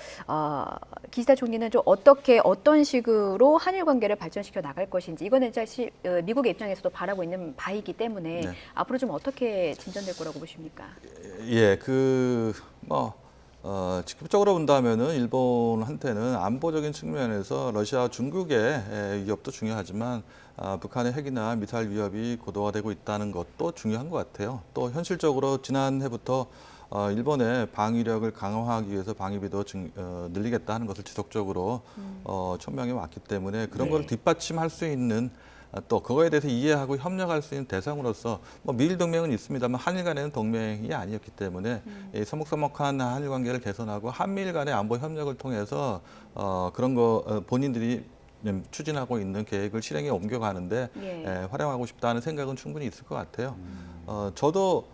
[SPEAKER 1] 기시다 총리는 좀 어떤 식으로 한일 관계를 발전시켜 나갈 것인지 이거는 사실 미국의 입장에서도 바라고 있는 바이기 때문에 앞으로 좀 어떻게 진전될 거라고 보십니까?
[SPEAKER 7] 예, 직접적으로 본다면은 일본한테는 안보적인 측면에서 러시아와 중국의 위협도 중요하지만 북한의 핵이나 미사일 위협이 고도화되고 있다는 것도 중요한 것 같아요. 또 현실적으로 지난해부터 일본의 방위력을 강화하기 위해서 방위비도 늘리겠다 하는 것을 지속적으로 천명해 왔기 때문에 그런 걸 뒷받침할 수 있는 또 그거에 대해서 이해하고 협력할 수 있는 대상으로서 미일 동맹은 있습니다만 한일 간에는 동맹이 아니었기 때문에 이 서먹서먹한 한일 관계를 개선하고 한미일 간의 안보 협력을 통해서 그런 거 본인들이 추진하고 있는 계획을 실행에 옮겨가는데 활용하고 싶다는 생각은 충분히 있을 것 같아요. 저도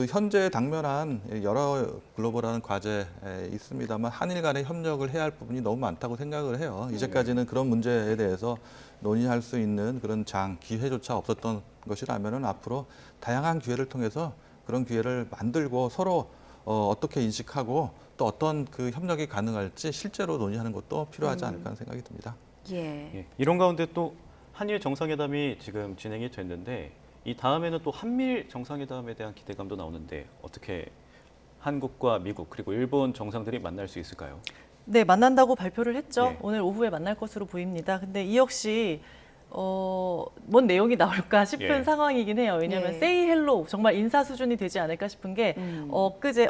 [SPEAKER 7] 현재 당면한 여러 글로벌한 과제에 있습니다만 한일 간의 협력을 해야 할 부분이 너무 많다고 생각을 해요. 이제까지는 그런 문제에 대해서 논의할 수 있는 그런 기회조차 없었던 것이라면은 앞으로 다양한 기회를 통해서 그런 기회를 만들고 서로 어떻게 인식하고 또 어떤 그 협력이 가능할지 실제로 논의하는 것도 필요하지 않을까 하는 생각이 듭니다.
[SPEAKER 2] 이런 가운데 또 한일 정상회담이 지금 진행이 됐는데 이 다음에는 또 한미일 정상회담에 대한 기대감도 나오는데 어떻게 한국과 미국 그리고 일본 정상들이 만날 수 있을까요?
[SPEAKER 5] 네, 만난다고 발표를 했죠. 오늘 오후에 만날 것으로 보입니다. 근데 이 역시 뭔 내용이 나올까 싶은 상황이긴 해요. 왜냐하면 say hello 정말 인사 수준이 되지 않을까 싶은 게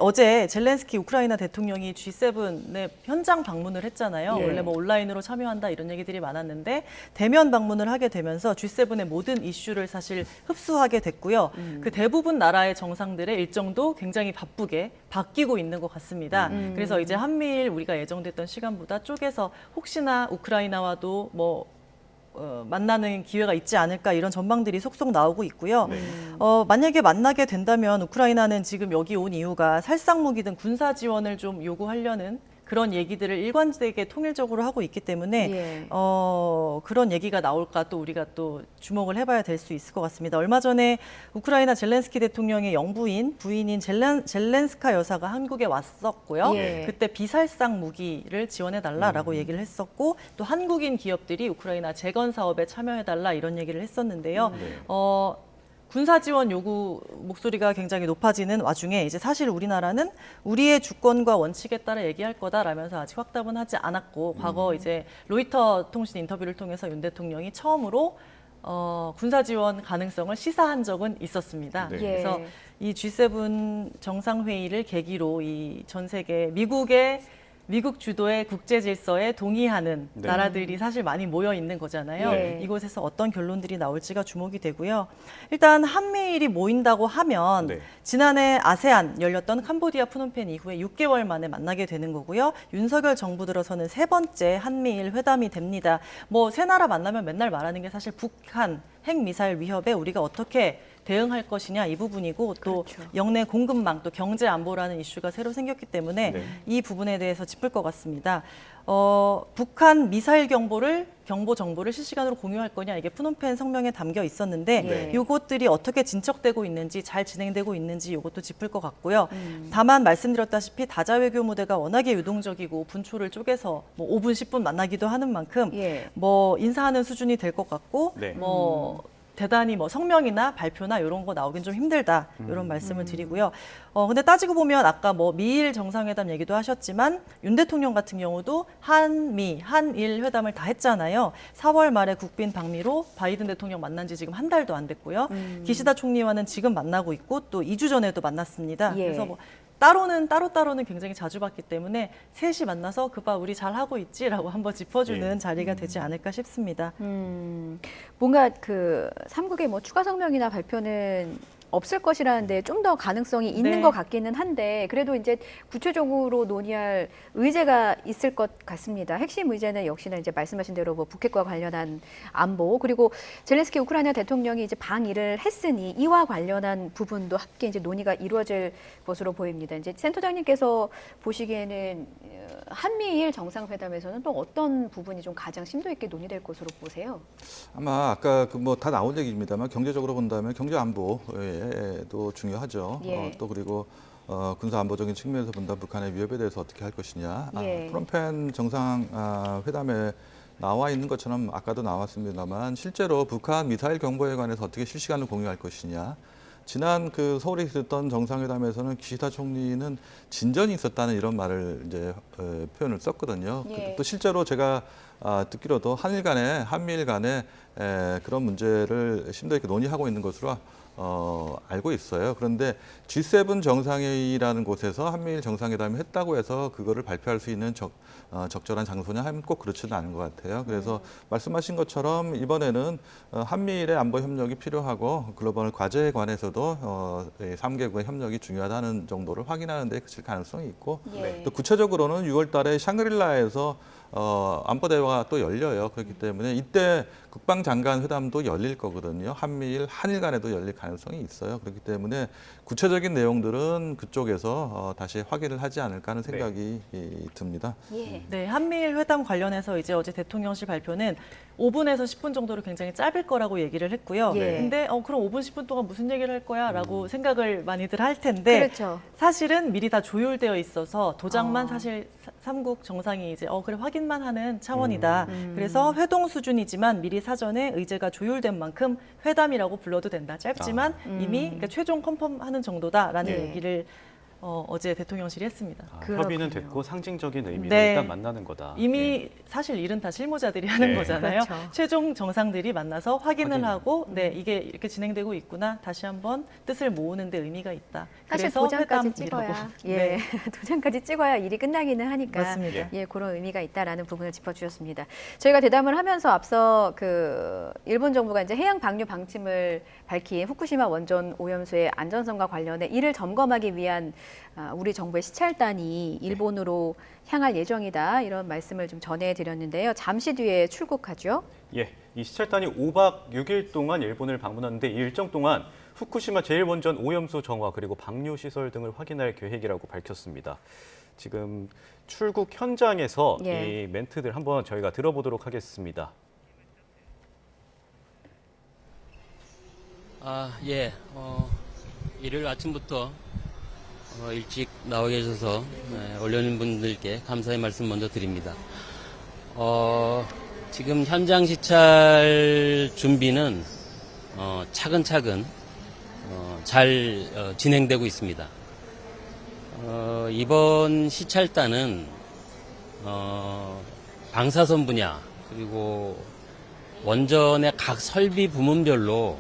[SPEAKER 5] 어제 젤렌스키 우크라이나 대통령이 G7의 현장 방문을 했잖아요. 원래 온라인으로 참여한다 이런 얘기들이 많았는데 대면 방문을 하게 되면서 G7의 모든 이슈를 사실 흡수하게 됐고요. 그 대부분 나라의 정상들의 일정도 굉장히 바쁘게 바뀌고 있는 것 같습니다. 그래서 이제 한미일 우리가 예정됐던 시간보다 쪼개서 혹시나 우크라이나와도 만나는 기회가 있지 않을까 이런 전망들이 속속 나오고 있고요. 만약에 만나게 된다면 우크라이나는 지금 여기 온 이유가 살상무기든 군사 지원을 좀 요구하려는 그런 얘기들을 일관되게 통일적으로 하고 있기 때문에 그런 얘기가 나올까 또 우리가 또 주목을 해봐야 될 수 있을 것 같습니다. 얼마 전에 우크라이나 젤렌스키 대통령의 부인인 젤렌스카 여사가 한국에 왔었고요. 그때 비살상 무기를 지원해달라라고 얘기를 했었고 또 한국인 기업들이 우크라이나 재건 사업에 참여해달라 이런 얘기를 했었는데요. 군사 지원 요구 목소리가 굉장히 높아지는 와중에 이제 사실 우리나라는 우리의 주권과 원칙에 따라 얘기할 거다라면서 아직 확답은 하지 않았고 과거 이제 로이터 통신 인터뷰를 통해서 윤 대통령이 처음으로 군사 지원 가능성을 시사한 적은 있었습니다. 그래서 이 G7 정상회의를 계기로 이 전 세계 미국 주도의 국제 질서에 동의하는 나라들이 사실 많이 모여 있는 거잖아요. 이곳에서 어떤 결론들이 나올지가 주목이 되고요. 일단 한미일이 모인다고 하면 지난해 아세안 열렸던 캄보디아 프놈펜 이후에 6개월 만에 만나게 되는 거고요. 윤석열 정부 들어서는 3번째 한미일 회담이 됩니다. 뭐 세 나라 만나면 맨날 말하는 게 사실 북한 핵미사일 위협에 우리가 어떻게 대응할 것이냐 이 부분이고 또 영내 공급망 또 경제 안보라는 이슈가 새로 생겼기 때문에 이 부분에 대해서 짚을 것 같습니다. 북한 미사일 경보 정보를 실시간으로 공유할 거냐 이게 프놈펜 성명에 담겨 있었는데 이것들이 어떻게 진척되고 있는지 잘 진행되고 있는지 이것도 짚을 것 같고요. 다만 말씀드렸다시피 다자 외교 무대가 워낙에 유동적이고 분초를 쪼개서 뭐 5분 10분 만나기도 하는 만큼 뭐 인사하는 수준이 될 것 같고 뭐 대단히 뭐 성명이나 발표나 이런 거 나오긴 좀 힘들다 이런 말씀을 드리고요. 근데 따지고 보면 아까 뭐 미일 정상회담 얘기도 하셨지만 윤 대통령 같은 경우도 한미, 한일 회담을 다 했잖아요. 4월 말에 국빈 방미로 바이든 대통령 만난 지 지금 한 달도 안 됐고요. 기시다 총리와는 지금 만나고 있고 또 2주 전에도 만났습니다. 그래서 뭐 따로는 굉장히 자주 봤기 때문에 셋이 만나서 그봐 우리 잘하고 있지라고 한번 짚어주는 자리가 되지 않을까 싶습니다.
[SPEAKER 1] 뭔가 그 3국의 뭐 추가 성명이나 발표는 없을 것이라는데 좀 더 가능성이 있는 것 같기는 한데 그래도 이제 구체적으로 논의할 의제가 있을 것 같습니다. 핵심 의제는 역시나 이제 말씀하신 대로 뭐 북핵과 관련한 안보 그리고 젤렌스키 우크라이나 대통령이 이제 방일을 했으니 이와 관련한 부분도 함께 이제 논의가 이루어질 것으로 보입니다. 이제 센터장님께서 보시기에는 한미일 정상회담에서는 또 어떤 부분이 좀 가장 심도 있게 논의될 것으로 보세요?
[SPEAKER 7] 아마 아까 그 뭐 다 나온 얘기입니다만 경제적으로 본다면 경제 안보도 중요하죠. 또 그리고 군사 안보적인 측면에서 본다면 북한의 위협에 대해서 어떻게 할 것이냐. 프놈펜 정상 회담에 나와 있는 것처럼 아까도 나왔습니다만 실제로 북한 미사일 경보에 관해서 어떻게 실시간으로 공유할 것이냐. 지난 그 서울에 있었던 정상회담에서는 기시다 총리는 진전이 있었다는 이런 말을 이제 표현을 썼거든요. 또 실제로 제가 듣기로도 한미일 간에 그런 문제를 심도 있게 논의하고 있는 것으로 알고 있어요. 그런데 G7 정상회의라는 곳에서 한미일 정상회담을 했다고 해서 그거를 발표할 수 있는 적절한 장소냐 하면 꼭 그렇지는 않은 것 같아요. 그래서 말씀하신 것처럼 이번에는 한미일의 안보 협력이 필요하고 글로벌 과제에 관해서도 3개국의 협력이 중요하다는 정도를 확인하는 데 그칠 가능성이 있고 또 구체적으로는 6월 달에 샹그릴라에서 안보 대화가 또 열려요. 그렇기 때문에 이때 국방장관 회담도 열릴 거거든요. 한미일, 한일 간에도 열릴 가능성이 있어요. 그렇기 때문에 구체적인 내용들은 그쪽에서 다시 확인을 하지 않을까 하는 생각이 듭니다.
[SPEAKER 5] 네, 한미일 회담 관련해서 이제 어제 대통령실 발표는 5분에서 10분 정도로 굉장히 짧을 거라고 얘기를 했고요. 근데 그럼 5분, 10분 동안 무슨 얘기를 할 거야? 라고 생각을 많이들 할 텐데 사실은 미리 다 조율되어 있어서 도장만 사실 3국 정상이 이제 그래 확인만 하는 차원이다. 그래서 회동 수준이지만 미리 사전에 의제가 조율된 만큼 회담이라고 불러도 된다. 짧지만 이미 그러니까 최종 컨펌하는 정도다라는 얘기를 어제 대통령실이 했습니다.
[SPEAKER 2] 협의는 됐고 상징적인 의미로 일단 만나는 거다.
[SPEAKER 5] 이미 사실 일은 다 실무자들이 하는 거잖아요. 최종 정상들이 만나서 확인을 하고 이게 이렇게 진행되고 있구나. 다시 한번 뜻을 모으는 데 의미가 있다.
[SPEAKER 1] 사실 도장까지 찍어야 도장까지 찍어야 일이 끝나기는 하니까
[SPEAKER 5] 맞습니다.
[SPEAKER 1] 그런 의미가 있다라는 부분을 짚어주셨습니다. 저희가 대담을 하면서 앞서 그 일본 정부가 이제 해양 방류 방침을 밝힌 후쿠시마 원전 오염수의 안전성과 관련해 이를 점검하기 위한 우리 정부의 시찰단이 일본으로 향할 예정이다 이런 말씀을 좀 전해드렸는데요. 잠시 뒤에 출국하죠.
[SPEAKER 2] 이 시찰단이 5박 6일 동안 일본을 방문하는데 이 일정 동안 후쿠시마 제1원전 오염수 정화 그리고 방류 시설 등을 확인할 계획이라고 밝혔습니다. 지금 출국 현장에서 이 멘트들 한번 저희가 들어보도록 하겠습니다.
[SPEAKER 13] 일요일 아침부터 일찍 나와 계셔서 언론인분들께 감사의 말씀 먼저 드립니다. 지금 현장 시찰 준비는 차근차근 잘 진행되고 있습니다. 이번 시찰단은 방사선 분야 그리고 원전의 각 설비 부문별로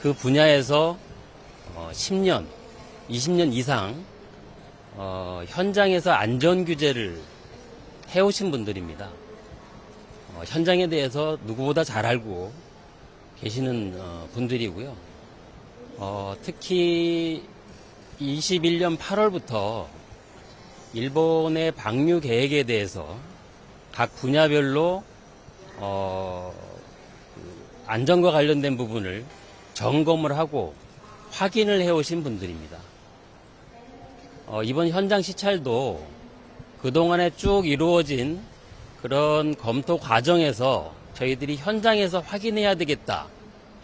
[SPEAKER 13] 그 분야에서 10년, 20년 이상 현장에서 안전규제를 해오신 분들입니다. 현장에 대해서 누구보다 잘 알고 계시는 분들이고요. 특히 21년 8월부터 일본의 방류 계획에 대해서 각 분야별로 안전과 관련된 부분을 점검을 하고 확인을 해오신 분들입니다. 이번 현장 시찰도 그동안에 쭉 이루어진 그런 검토 과정에서 저희들이 현장에서 확인해야 되겠다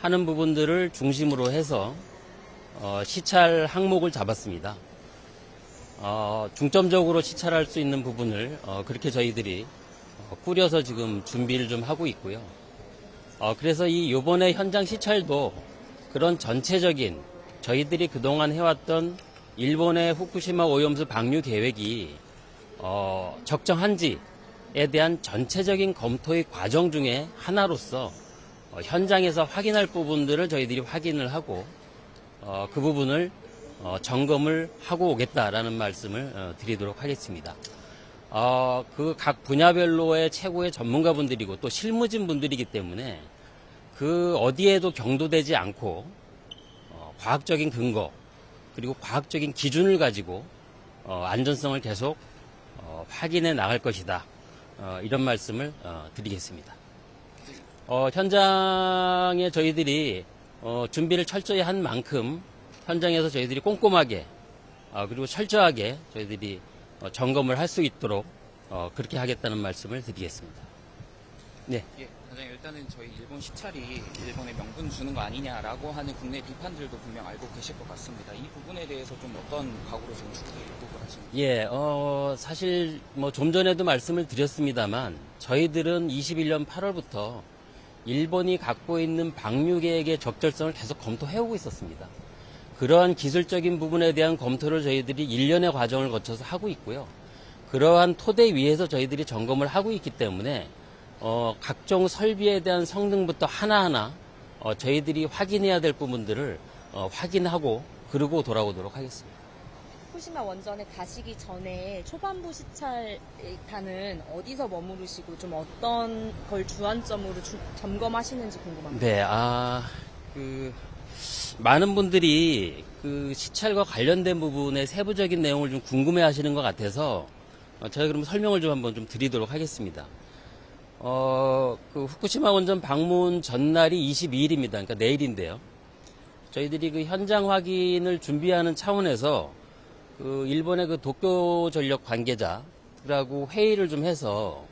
[SPEAKER 13] 하는 부분들을 중심으로 해서 시찰 항목을 잡았습니다. 중점적으로 시찰할 수 있는 부분을 그렇게 저희들이 꾸려서 지금 준비를 좀 하고 있고요. 그래서 이번에 현장 시찰도 그런 전체적인 저희들이 그동안 해왔던 일본의 후쿠시마 오염수 방류 계획이 적정한지에 대한 전체적인 검토의 과정 중에 하나로서 현장에서 확인할 부분들을 저희들이 확인을 하고 그 부분을 점검을 하고 오겠다라는 말씀을 드리도록 하겠습니다. 그 각 분야별로의 최고의 전문가분들이고 또 실무진 분들이기 때문에 그 어디에도 경도되지 않고 과학적인 근거 그리고 과학적인 기준을 가지고 안전성을 계속 확인해 나갈 것이다. 이런 말씀을 드리겠습니다. 현장에 저희들이 준비를 철저히 한 만큼 현장에서 저희들이 꼼꼼하게 그리고 철저하게 저희들이 점검을 할 수 있도록 그렇게 하겠다는 말씀을 드리겠습니다. 네.
[SPEAKER 14] 예, 단장님 일단은 저희 일본 시찰이 일본에 명분 주는 거 아니냐라고 하는 국내 비판들도 분명 알고 계실 것 같습니다. 이 부분에 대해서 좀 어떤 각오로 좀 준비를 하십니까?
[SPEAKER 13] 예, 사실 좀 전에도 말씀을 드렸습니다만 저희들은 21년 8월부터 일본이 갖고 있는 방류 계획의 적절성을 계속 검토해오고 있었습니다. 그러한 기술적인 부분에 대한 검토를 저희들이 1년의 과정을 거쳐서 하고 있고요. 그러한 토대 위에서 저희들이 점검을 하고 있기 때문에 각종 설비에 대한 성능부터 하나하나 저희들이 확인해야 될 부분들을 확인하고 그러고 돌아오도록 하겠습니다.
[SPEAKER 15] 후쿠시마 원전에 가시기 전에 초반부 시찰단은 어디서 머무르시고 좀 어떤 걸 주안점으로 점검하시는지 궁금합니다.
[SPEAKER 13] 네, 많은 분들이 그 시찰과 관련된 부분의 세부적인 내용을 좀 궁금해 하시는 것 같아서 제가 그럼 설명을 좀 한번 좀 드리도록 하겠습니다. 그 후쿠시마 원전 방문 전날이 22일입니다. 그러니까 내일인데요. 저희들이 그 현장 확인을 준비하는 차원에서 그 일본의 그 도쿄 전력 관계자들하고 회의를 좀 해서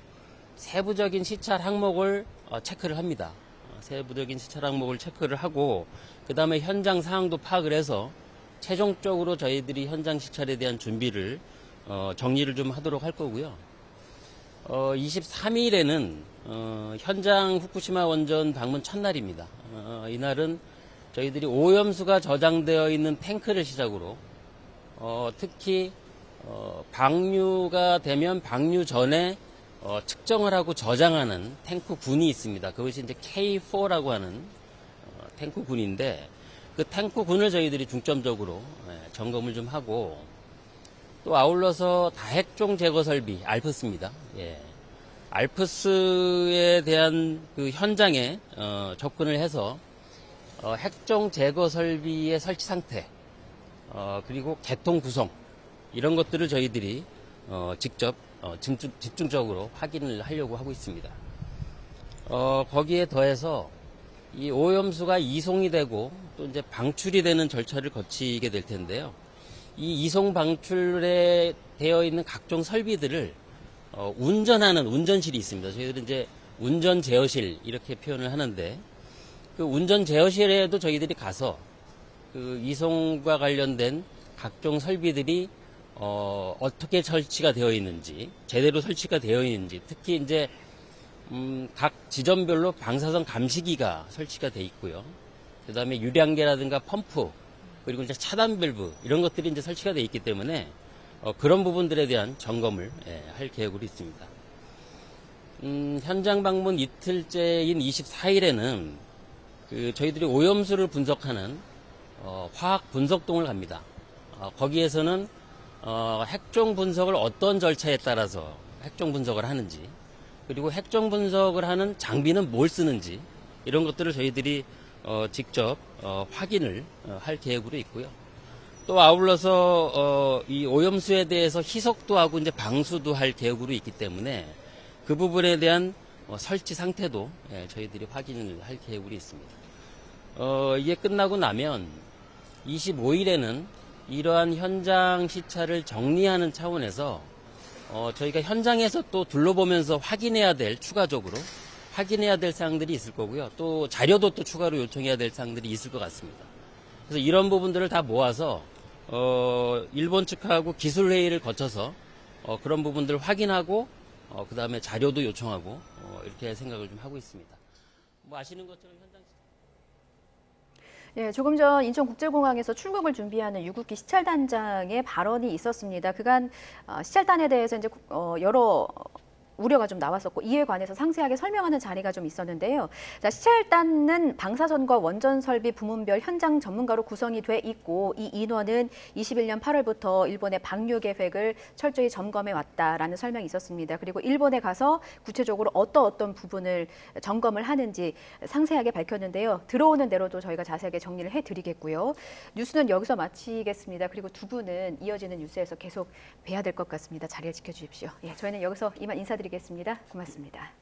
[SPEAKER 13] 세부적인 시찰 항목을 체크를 합니다. 세부적인 시찰 항목을 체크를 하고 그 다음에 현장 상황도 파악을 해서 최종적으로 저희들이 현장 시찰에 대한 준비를 정리를 좀 하도록 할 거고요. 23일에는 현장 후쿠시마 원전 방문 첫날입니다. 이날은 저희들이 오염수가 저장되어 있는 탱크를 시작으로 특히 방류가 되면 방류 전에 측정을 하고 저장하는 탱크군이 있습니다. 그것이 이제 K4라고 하는 탱크군인데 그 탱크군을 저희들이 중점적으로 점검을 좀 하고 또 아울러서 다핵종 제거 설비 알프스입니다. 예. 알프스에 대한 그 현장에 접근을 해서 핵종 제거 설비의 설치 상태 그리고 개통 구성 이런 것들을 저희들이 직접 집중적으로 확인을 하려고 하고 있습니다. 거기에 더해서 이 오염수가 이송이 되고 또 이제 방출이 되는 절차를 거치게 될 텐데요. 이 이송 방출에 되어 있는 각종 설비들을 운전하는 운전실이 있습니다. 저희들은 이제 운전 제어실 이렇게 표현을 하는데 그 운전 제어실에도 저희들이 가서 그 이송과 관련된 각종 설비들이 어떻게 설치가 되어 있는지, 제대로 설치가 되어 있는지, 특히 이제 각 지점별로 방사선 감시기가 설치가 돼 있고요. 그 다음에 유량계라든가 펌프, 그리고 이제 차단 밸브 이런 것들이 이제 설치가 돼 있기 때문에 그런 부분들에 대한 점검을 할 계획으로 있습니다. 현장 방문 이틀째인 24일에는 그 저희들이 오염수를 분석하는 화학 분석동을 갑니다. 거기에서는 핵종 분석을 어떤 절차에 따라서 핵종 분석을 하는지, 그리고 핵종 분석을 하는 장비는 뭘 쓰는지 이런 것들을 저희들이 직접 확인을 할 계획으로 있고요. 또 아울러서 이 오염수에 대해서 희석도 하고 이제 방수도 할 계획으로 있기 때문에 그 부분에 대한 설치 상태도 저희들이 확인을 할 계획으로 있습니다. 이게 끝나고 나면 25일에는 이러한 현장 시찰을 정리하는 차원에서 저희가 현장에서 또 둘러보면서 확인해야 될, 추가적으로 확인해야 될 사항들이 있을 거고요. 또 자료도 또 추가로 요청해야 될 사항들이 있을 것 같습니다. 그래서 이런 부분들을 다 모아서 일본 측하고 기술회의를 거쳐서 그런 부분들을 확인하고 그 다음에 자료도 요청하고 이렇게 생각을 좀 하고 있습니다. 뭐 아시는 것처럼 현장
[SPEAKER 1] 예, 조금 전 인천국제공항에서 출국을 준비하는 유국기 시찰단장의 발언이 있었습니다. 그간 시찰단에 대해서 이제 여러 우려가 좀 나왔었고 이에 관해서 상세하게 설명하는 자리가 좀 있었는데요. 자, 시찰단은 방사선과 원전 설비 부문별 현장 전문가로 구성이 돼 있고 이 인원은 21년 8월부터 일본의 방류 계획을 철저히 점검해 왔다라는 설명이 있었습니다. 그리고 일본에 가서 구체적으로 어떤 부분을 점검을 하는지 상세하게 밝혔는데요. 들어오는 대로도 저희가 자세하게 정리를 해드리겠고요. 뉴스는 여기서 마치겠습니다. 그리고 두 분은 이어지는 뉴스에서 계속 뵈야 될 것 같습니다. 자리를 지켜주십시오. 예, 저희는 여기서 이만 인사드리겠습니다. 고맙습니다.